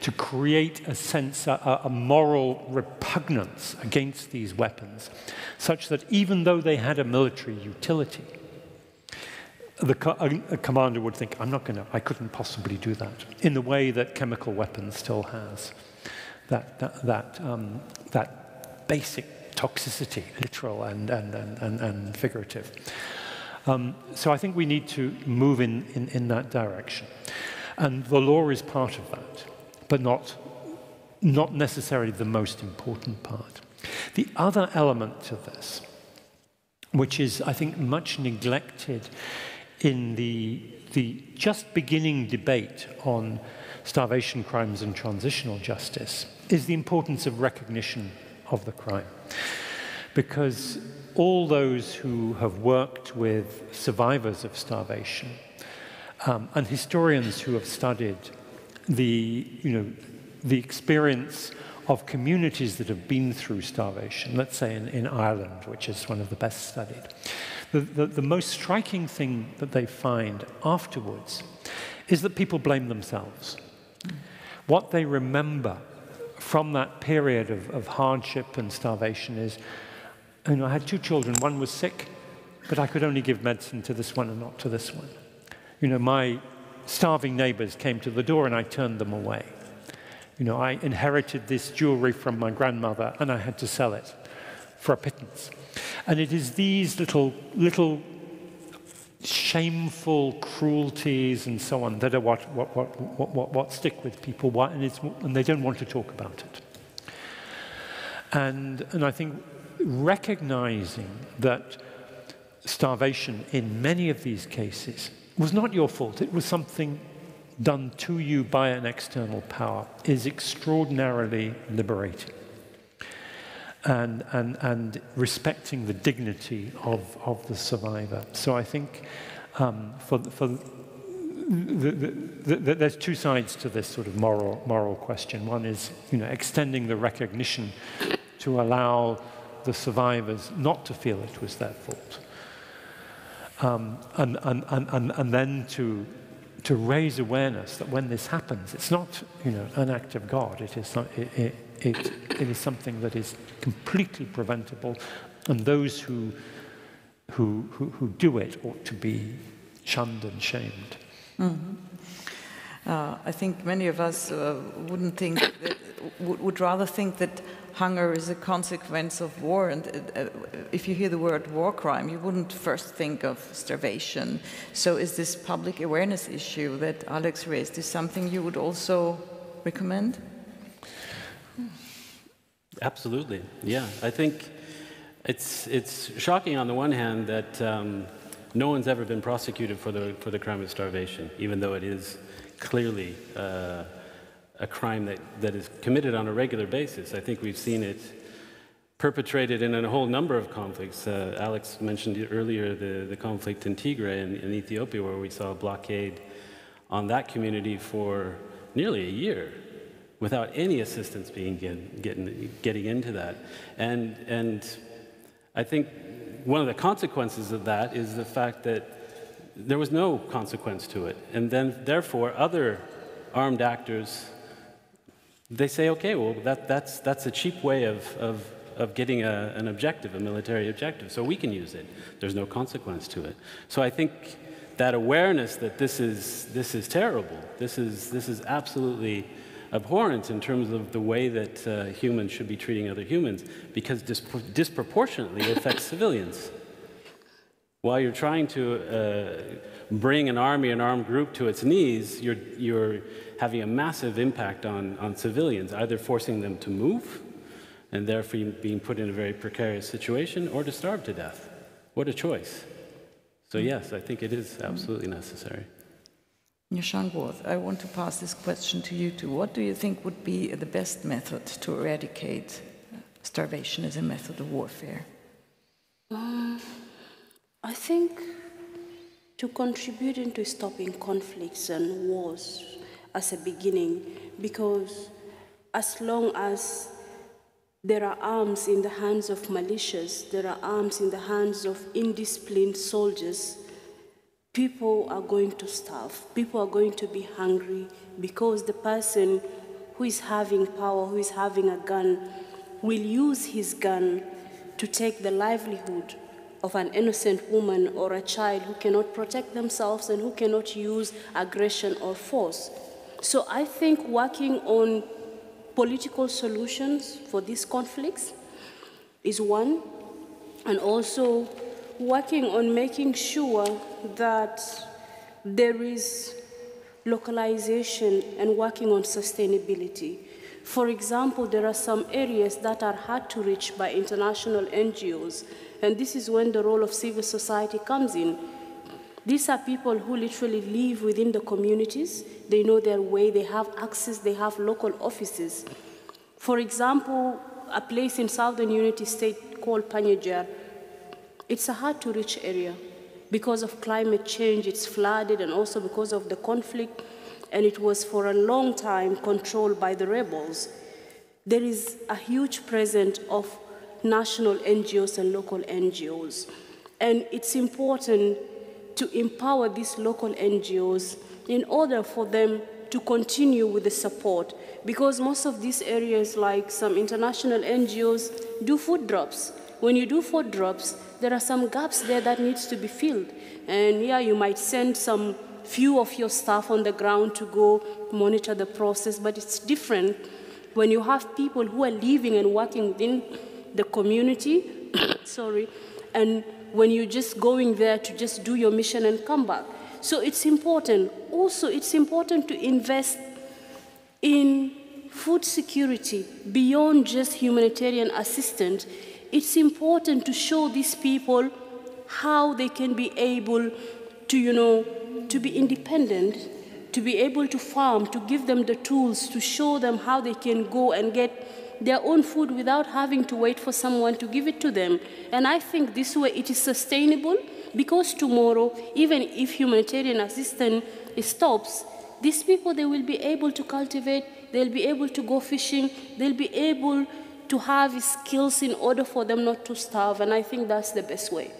to create a sense, a moral repugnance against these weapons, such that even though they had a military utility, a commander would think, I couldn't possibly do that, in the way that chemical weapons still has, that basic toxicity, literal and figurative. So I think we need to move in that direction. And the law is part of that, but not necessarily the most important part. The other element to this, which is, I think, much neglected in the just beginning debate on starvation crimes and transitional justice, is the importance of recognition of the crime. Because all those who have worked with survivors of starvation and historians who have studied the experience of communities that have been through starvation, let's say in Ireland, which is one of the best studied, the most striking thing that they find afterwards is that people blame themselves. What they remember from that period of hardship and starvation is, I had 2 children, one was sick, but I could only give medicine to this one and not to this one. My starving neighbors came to the door and I turned them away. I inherited this jewelry from my grandmother and I had to sell it for a pittance. And it is these little shameful cruelties and so on that are what stick with people, and they don't want to talk about it. And I think recognizing that starvation in many of these cases was not your fault, it was something done to you by an external power, is extraordinarily liberating. And respecting the dignity of the survivor. So I think there's 2 sides to this sort of moral question. One is extending the recognition to allow the survivors not to feel it was their fault. And then to raise awareness that when this happens, it's not, you know, an act of God. It is not, it is something that is completely preventable, and those who do it ought to be shunned and shamed. Mm-hmm. I think many of us wouldn't think that, would rather think that hunger is a consequence of war, and if you hear the word war crime, you wouldn't first think of starvation. So is this public awareness issue that Alex raised is something you would also recommend? Absolutely, yeah. I think it's shocking on the one hand that no one's ever been prosecuted for the crime of starvation, even though it is clearly a crime that is committed on a regular basis. I think we've seen it perpetrated in a whole number of conflicts. Alex mentioned earlier the conflict in Tigray in Ethiopia, where we saw a blockade on that community for nearly a year without any assistance being getting into that. And I think one of the consequences of that is the fact that there was no consequence to it. And then, therefore, other armed actors, they say, okay, well, that's a cheap way of getting an objective, a military objective, so we can use it. There's no consequence to it. So I think that awareness that this is terrible, this is absolutely abhorrent in terms of the way that humans should be treating other humans, because disproportionately affects civilians. While you're trying to bring an army, an armed group to its knees, you're having a massive impact on civilians, either forcing them to move, and therefore being put in a very precarious situation, or to starve to death. What a choice. So yes, I think it is absolutely necessary. Nyachangkouth, I want to pass this question to you too. What do you think would be the best method to eradicate starvation as a method of warfare? I think to contribute into stopping conflicts and wars as a beginning, because as long as there are arms in the hands of militias, there are arms in the hands of indisciplined soldiers, people are going to starve, people are going to be hungry, because the person who is having power, who is having a gun, will use his gun to take the livelihood of an innocent woman or a child who cannot protect themselves and who cannot use aggression or force. So I think working on political solutions for these conflicts is one, and also working on making sure that there is localization and working on sustainability. For example, there are some areas that are hard to reach by international NGOs, and this is when the role of civil society comes in. These are people who literally live within the communities. They know their way, they have access, they have local offices. For example, a place in Southern Unity State called Panyajar, it's a hard-to-reach area. Because of climate change, it's flooded, and also because of the conflict, and it was for a long time controlled by the rebels. There is a huge presence of national NGOs and local NGOs. And it's important to empower these local NGOs in order for them to continue with the support, because most of these areas, like some international NGOs, do food drops. When you do food drops, there are some gaps there that needs to be filled. And yeah, you might send some few of your staff on the ground to go monitor the process, but it's different when you have people who are living and working within the community, sorry, and when you're just going there to just do your mission and come back. So it's important. Also, it's important to invest in food security beyond just humanitarian assistance. It's important to show these people how they can be able to, to be independent, to be able to farm, to give them the tools, to show them how they can go and get their own food without having to wait for someone to give it to them. And I think this way it is sustainable, because tomorrow, even if humanitarian assistance stops, these people, they will be able to cultivate, they'll be able to go fishing, they'll be able to have skills in order for them not to starve, and I think that's the best way.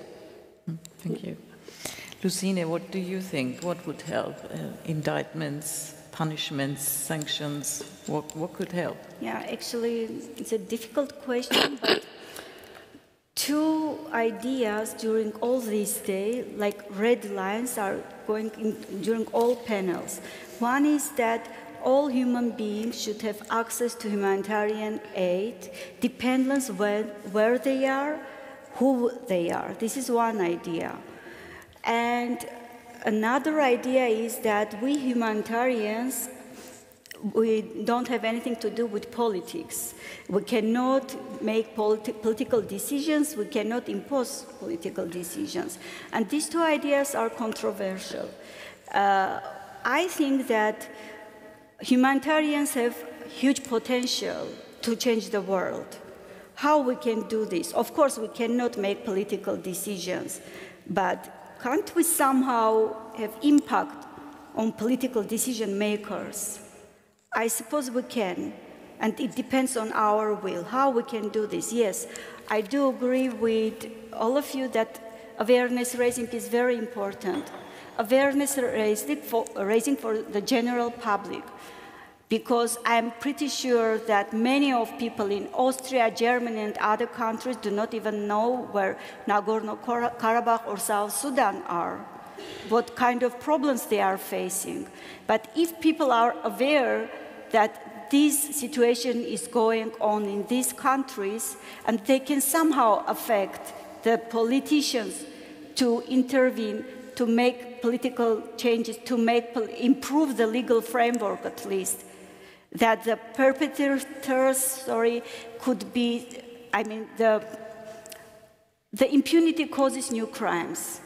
Thank you. Lusine, what do you think? What would help? Indictments, punishments, sanctions? What could help? Yeah, actually, it's a difficult question, but two ideas during all this day, like red lines, are going in during all panels. One is that all human beings should have access to humanitarian aid, dependence where they are, who they are. This is one idea. And another idea is that we humanitarians, we don't have anything to do with politics. We cannot make political decisions. We cannot impose political decisions. And these two ideas are controversial. I think that humanitarians have huge potential to change the world. How we can do this? Of course, we cannot make political decisions, but can't we somehow have impact on political decision makers? I suppose we can, and it depends on our will, how we can do this. Yes, I do agree with all of you that awareness raising is very important. Awareness raising for the general public, because I'm pretty sure that many of people in Austria, Germany, and other countries do not even know where Nagorno-Karabakh or South Sudan are, what kind of problems they are facing. But if people are aware that this situation is going on in these countries, and they can somehow affect the politicians to intervene, to make political changes, to improve the legal framework at least, that the perpetrators, could be, I mean, the impunity causes new crimes.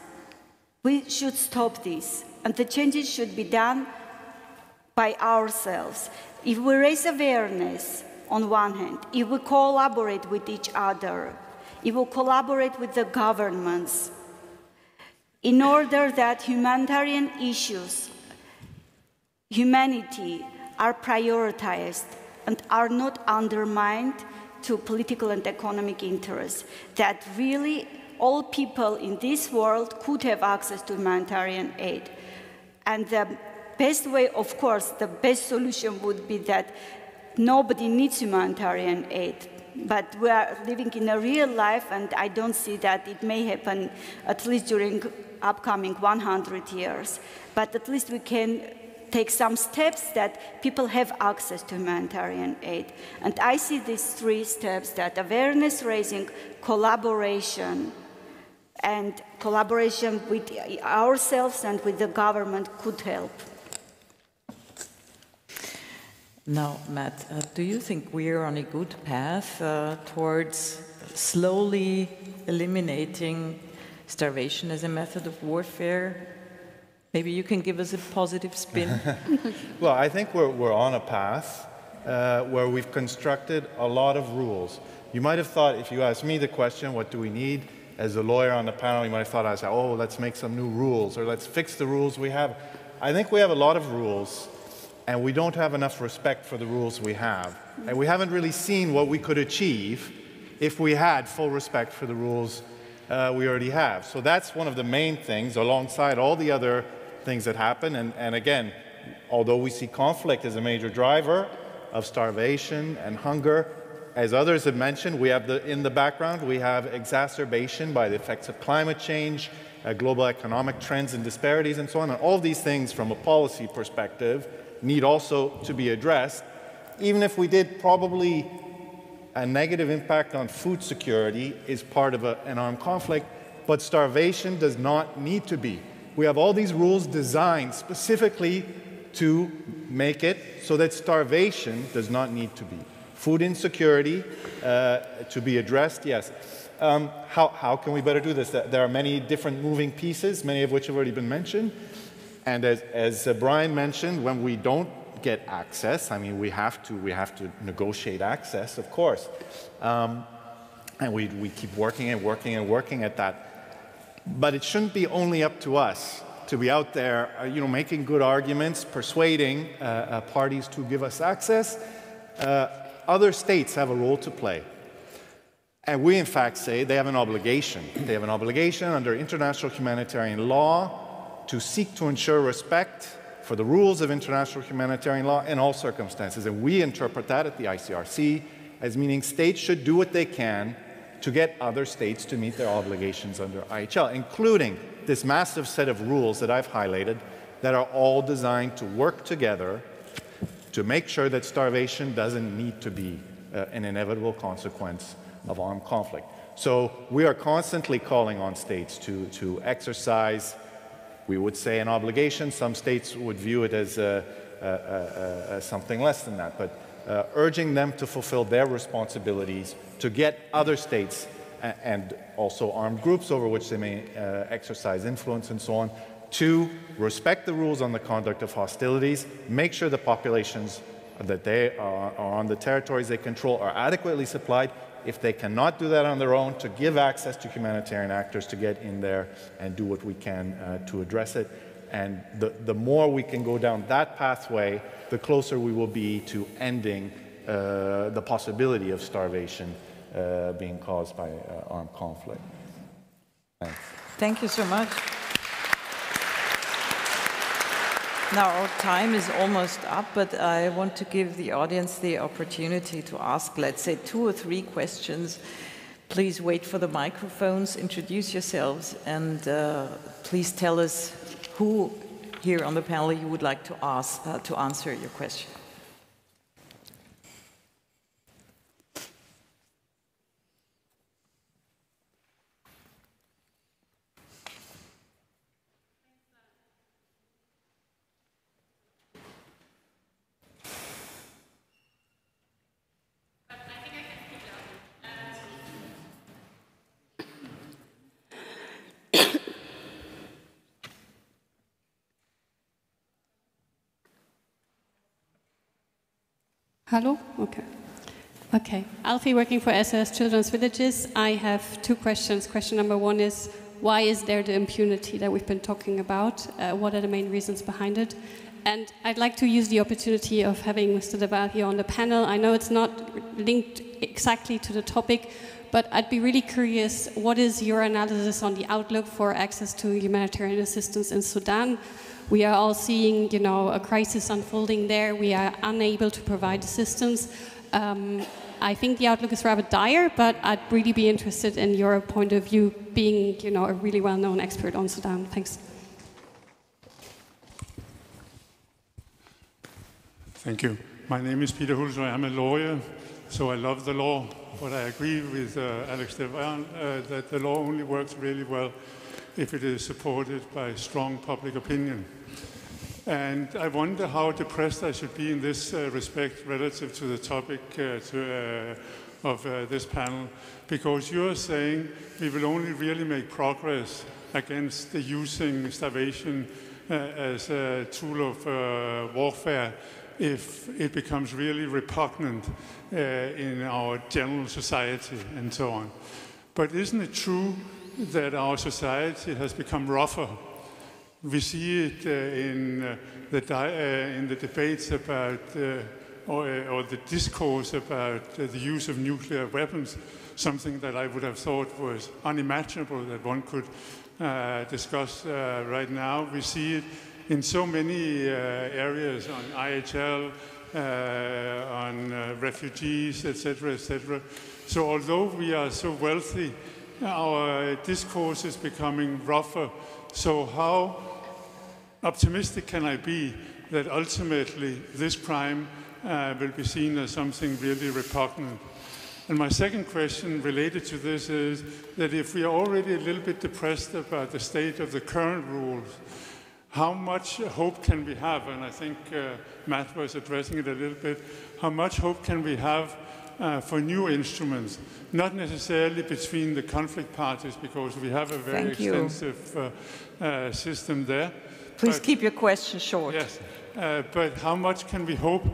We should stop this, and the changes should be done by ourselves. If we raise awareness on one hand, if we collaborate with each other, if we collaborate with the governments, in order that humanitarian issues, humanity, are prioritized and are not undermined to political and economic interests, that really all people in this world could have access to humanitarian aid. And the best way, of course, the best solution would be that nobody needs humanitarian aid. But we are living in a real life, and I don't see that it may happen at least during upcoming 100 years. But at least we can take some steps that people have access to humanitarian aid. And I see these three steps, that awareness raising, collaboration, and collaboration with ourselves and with the government could help. Now, Matt, do you think we're on a good path towards slowly eliminating starvation as a method of warfare? Maybe you can give us a positive spin. Well, I think we're on a path where we've constructed a lot of rules. You might have thought, if you asked me the question, what do we need? As a lawyer on the panel, you might have thought, I said, oh, let's make some new rules, or let's fix the rules we have. I think we have a lot of rules, and we don't have enough respect for the rules we have. And we haven't really seen what we could achieve if we had full respect for the rules we already have. So that's one of the main things, alongside all the other things that happen. And again, although we see conflict as a major driver of starvation and hunger, as others have mentioned, we have in the background, we have exacerbation by the effects of climate change, global economic trends and disparities, and so on. And all of these things, from a policy perspective, need also to be addressed. Even if we did, probably a negative impact on food security is part of an armed conflict, but starvation does not need to be. We have all these rules designed specifically to make it so that starvation does not need to be. Food insecurity to be addressed, yes. How can we better do this? There are many different moving pieces, many of which have already been mentioned. And as Brian mentioned, when we don't get access, I mean, we have to negotiate access, of course. And we keep working and working and working at that. But it shouldn't be only up to us to be out there, making good arguments, persuading parties to give us access. Other states have a role to play. And we, in fact, say they have an obligation. They have an obligation under international humanitarian law to seek to ensure respect for the rules of international humanitarian law in all circumstances. And we interpret that at the ICRC as meaning states should do what they can to get other states to meet their obligations under IHL, including this massive set of rules that I've highlighted that are all designed to work together to make sure that starvation doesn't need to be an inevitable consequence of armed conflict. So we are constantly calling on states to exercise, we would say, an obligation. Some states would view it as something less than that, but urging them to fulfill their responsibilities to get other states and also armed groups over which they may exercise influence and so on to respect the rules on the conduct of hostilities, make sure the populations that they are on the territories they control are adequately supplied. If they cannot do that on their own, to give access to humanitarian actors to get in there and do what we can to address it. And the more we can go down that pathway, the closer we will be to ending the possibility of starvation being caused by armed conflict. Thanks. Thank you so much. Now our time is almost up, but I want to give the audience the opportunity to ask, let's say, 2 or 3 questions. Please wait for the microphones, introduce yourselves, and please tell us who here on the panel you would like to ask to answer your question. Hello? Okay. Okay. Alfie, working for SOS Children's Villages. I have 2 questions. Question number 1 is, why is there the impunity that we've been talking about? What are the main reasons behind it? And I'd like to use the opportunity of having Mr. De Waal here on the panel. I know it's not linked exactly to the topic, but I'd be really curious, what is your analysis on the outlook for access to humanitarian assistance in Sudan? We are all seeing, you know, a crisis unfolding there. We are unable to provide assistance. I think the outlook is rather dire, but I'd really be interested in your point of view, being, you know, a really well-known expert on Sudan. Thanks. Thank you. My name is Peter Hulsøy. I'm a lawyer, so I love the law. But I agree with Alex De Waal that the law only works really well if it is supported by strong public opinion. And I wonder how depressed I should be in this respect relative to the topic of this panel, because you're saying we will only really make progress against the using starvation as a tool of warfare if it becomes really repugnant in our general society and so on. But isn't it true that our society has become rougher? We see it in the debates about, or the discourse about the use of nuclear weapons, something that I would have thought was unimaginable that one could discuss right now. We see it in so many areas, on IHL, on refugees, etc., etc. So although we are so wealthy, our discourse is becoming rougher. So how optimistic can I be that ultimately this crime will be seen as something really repugnant? And my second question related to this is that if we are already a little bit depressed about the state of the current rules, how much hope can we have? And I think Matt was addressing it a little bit. How much hope can we have for new instruments? Not necessarily between the conflict parties, because we have a very extensive system there. Please keep your question short. Yes, but how much can we hope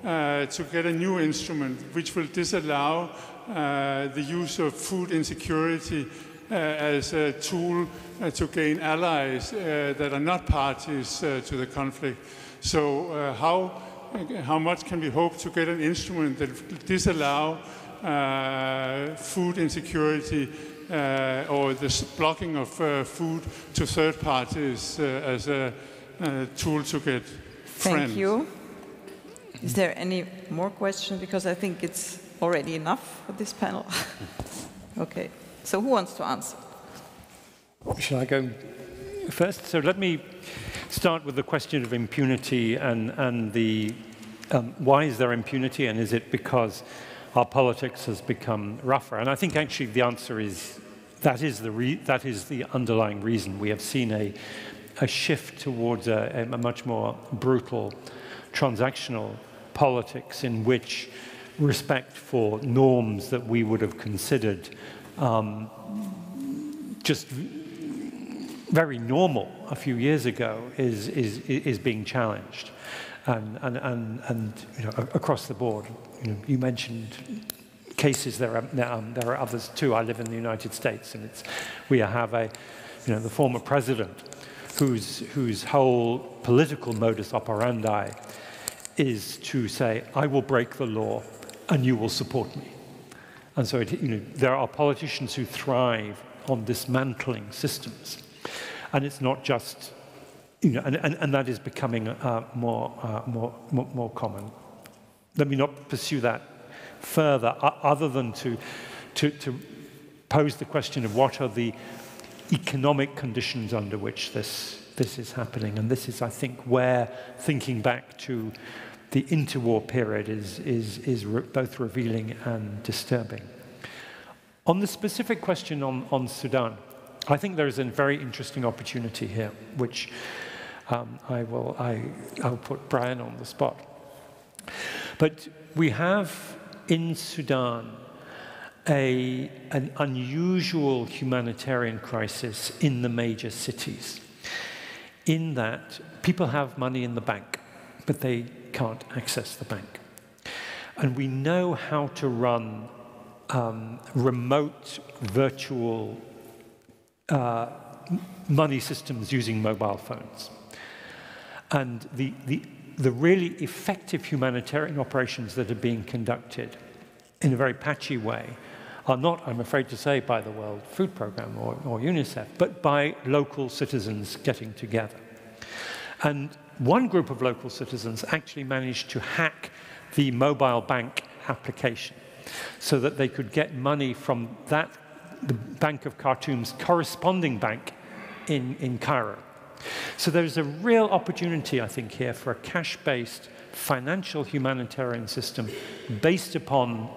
to get a new instrument which will disallow the use of food insecurity as a tool to gain allies that are not parties to the conflict? So how much can we hope to get an instrument that will disallow food insecurity or this blocking of food to third parties as a tool to get friends. Thank you. Is there any more questions? Because I think it's already enough for this panel. Okay, so who wants to answer? Shall I go first? So let me start with the question of impunity and the why is there impunity, and is it because our politics has become rougher? And I think actually the answer is that is the underlying reason. We have seen a shift towards a much more brutal transactional politics in which respect for norms that we would have considered just very normal a few years ago is being challenged, and you know, across the board. You mentioned cases. There are others too. I live in the United States, and we have the former president whose whole political modus operandi is to say, I will break the law and you will support me. And so there are politicians who thrive on dismantling systems. And it's not just, and that is becoming more common. Let me not pursue that further, other than to pose the question of what are the economic conditions under which this is happening. And this is, I think, where thinking back to the interwar period is both revealing and disturbing. On the specific question on Sudan, I think there is a very interesting opportunity here, which I'll put Brian on the spot. But we have in Sudan an unusual humanitarian crisis in the major cities, in that people have money in the bank, but they can't access the bank. And we know how to run remote virtual money systems using mobile phones. And the really effective humanitarian operations that are being conducted in a very patchy way are not, I'm afraid to say, by the World Food Programme or UNICEF, but by local citizens getting together. And one group of local citizens actually managed to hack the mobile bank application so that they could get money from the Bank of Khartoum's corresponding bank in Cairo. So there's a real opportunity, I think, here for a cash-based financial humanitarian system based upon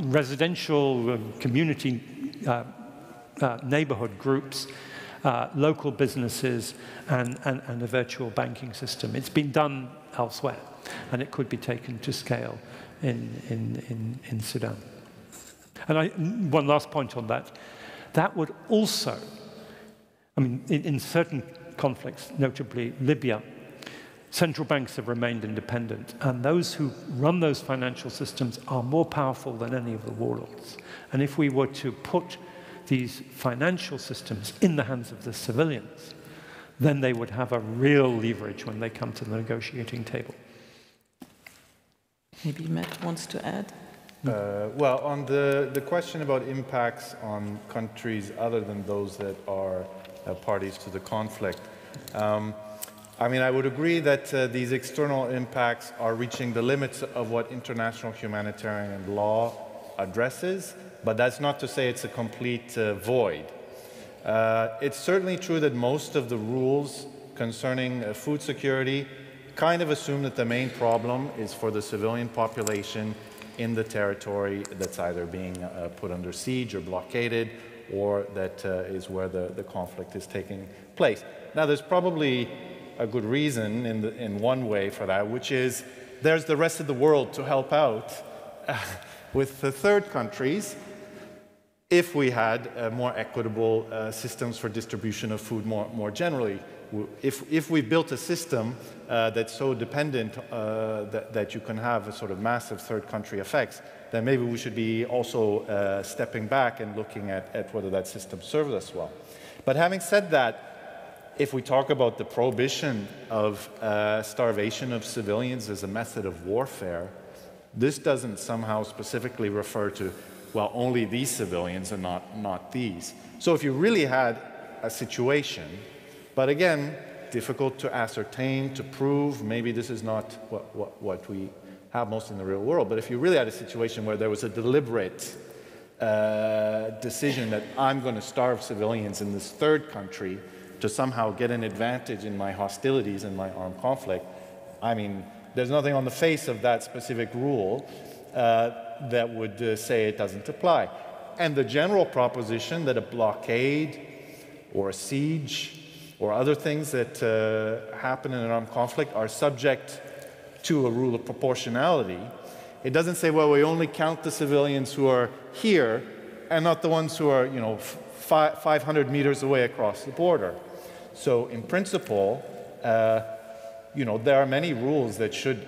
residential community neighborhood groups, local businesses, and a virtual banking system. It's been done elsewhere, and it could be taken to scale in Sudan. And one last point on that. That would also, I mean, in certain conflicts, notably Libya, central banks have remained independent, and those who run those financial systems are more powerful than any of the warlords. And if we were to put these financial systems in the hands of the civilians, then they would have a real leverage when they come to the negotiating table. Maybe Matt wants to add? Well, on the question about impacts on countries other than those that are parties to the conflict, I mean, I would agree that these external impacts are reaching the limits of what international humanitarian law addresses, but that's not to say it's a complete void. It's certainly true that most of the rules concerning food security kind of assume that the main problem is for the civilian population in the territory that's either being put under siege or blockaded, or that is where the conflict is taking place. Now, there's probably a good reason in one way for that, which is there's the rest of the world to help out with the third countries if we had more equitable systems for distribution of food more generally. If we built a system that's so dependent that you can have a sort of massive third country effects, then maybe we should be also stepping back and looking at whether that system serves us well. But having said that, if we talk about the prohibition of starvation of civilians as a method of warfare, This doesn't somehow specifically refer to, well, only these civilians and not these. So if you really had a situation, but again, difficult to ascertain, to prove, maybe this is not what we have most in the real world, but if you really had a situation where there was a deliberate decision that I'm going to starve civilians in this third country to somehow get an advantage in my hostilities and my armed conflict, I mean, there's nothing on the face of that specific rule that would say it doesn't apply. And the general proposition that a blockade or a siege or other things that happen in an armed conflict are subject to a rule of proportionality, it doesn't say, well, we only count the civilians who are here and not the ones who are, 500 meters away across the border. So in principle, there are many rules that should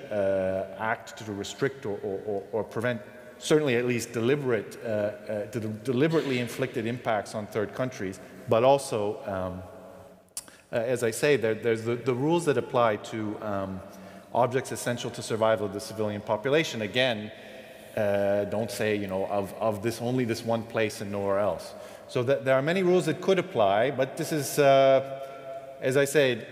act to restrict or prevent, certainly at least deliberately inflicted impacts on third countries, but also, as I say, there's the rules that apply to objects essential to survival of the civilian population. Again, don't say, of this only this one place and nowhere else. So there are many rules that could apply, but this is, as I say,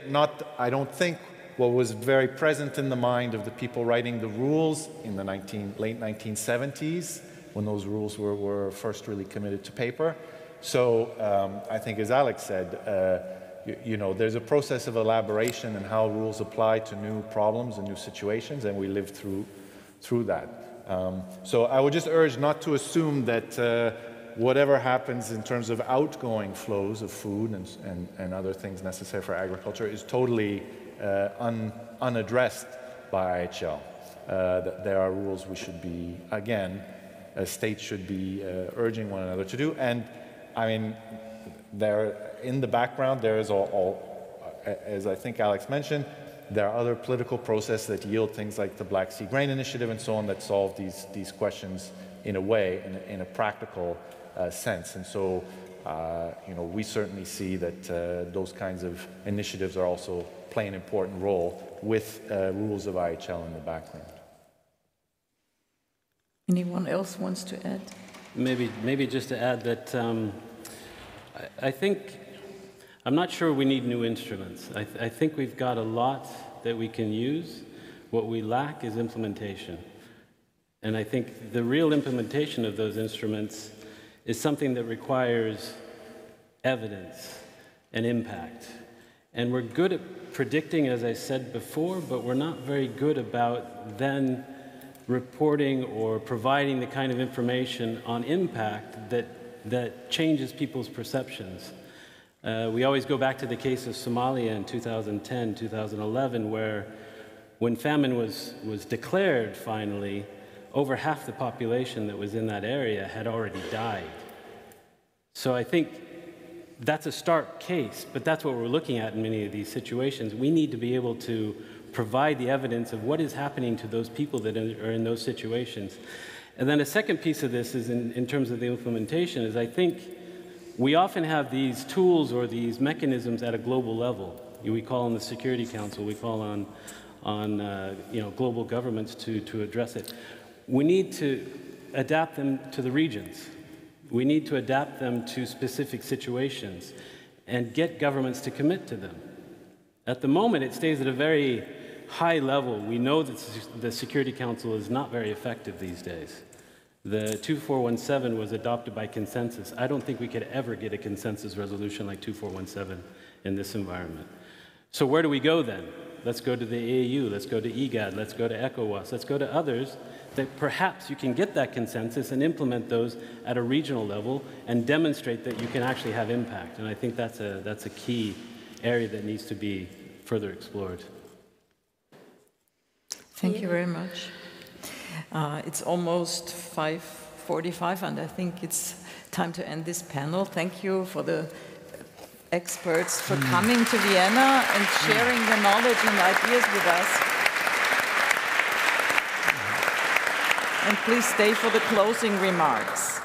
I don't think, what was very present in the mind of the people writing the rules in the late 1970s, when those rules were first really committed to paper. So I think, as Alex said, there's a process of elaboration and how rules apply to new problems and new situations, and we live through that. So I would just urge not to assume that whatever happens in terms of outgoing flows of food and other things necessary for agriculture is totally unaddressed by IHL. That there are rules we should be, again, states should be urging one another to do. And I mean, in the background, there is as I think Alex mentioned, there are other political processes that yield things like the Black Sea Grain Initiative and so on that solve these questions in a way, in a practical sense. And so, we certainly see that those kinds of initiatives are also play an important role with rules of IHL in the background. Anyone else wants to add? Maybe just to add that I think, I'm not sure we need new instruments. I think we've got a lot that we can use. What we lack is implementation. And I think the real implementation of those instruments is something that requires evidence and impact. And we're good at predicting, as I said before, but we're not very good about then reporting or providing the kind of information on impact that changes people's perceptions. We always go back to the case of Somalia in 2010, 2011, where when famine was declared finally, over half the population that was in that area had already died. So I think that's a stark case, but that's what we're looking at in many of these situations. We need to be able to provide the evidence of what is happening to those people that are in those situations. And then a second piece of this is in terms of the implementation is I think we often have these tools or these mechanisms at a global level. We call on the Security Council, we call on global governments to address it. We need to adapt them to the regions. We need to adapt them to specific situations and get governments to commit to them. At the moment, it stays at a very high level. We know that the Security Council is not very effective these days. The 2417 was adopted by consensus. I don't think we could ever get a consensus resolution like 2417 in this environment. So where do we go then? Let's go to the AU, let's go to IGAD, let's go to ECOWAS, let's go to others that perhaps you can get that consensus and implement those at a regional level and demonstrate that you can actually have impact. And I think that's a key area that needs to be further explored. Thank you very much. It's almost 5:45, and I think it's time to end this panel. Thank you for the experts for coming to Vienna and sharing their knowledge and ideas with us. And please stay for the closing remarks.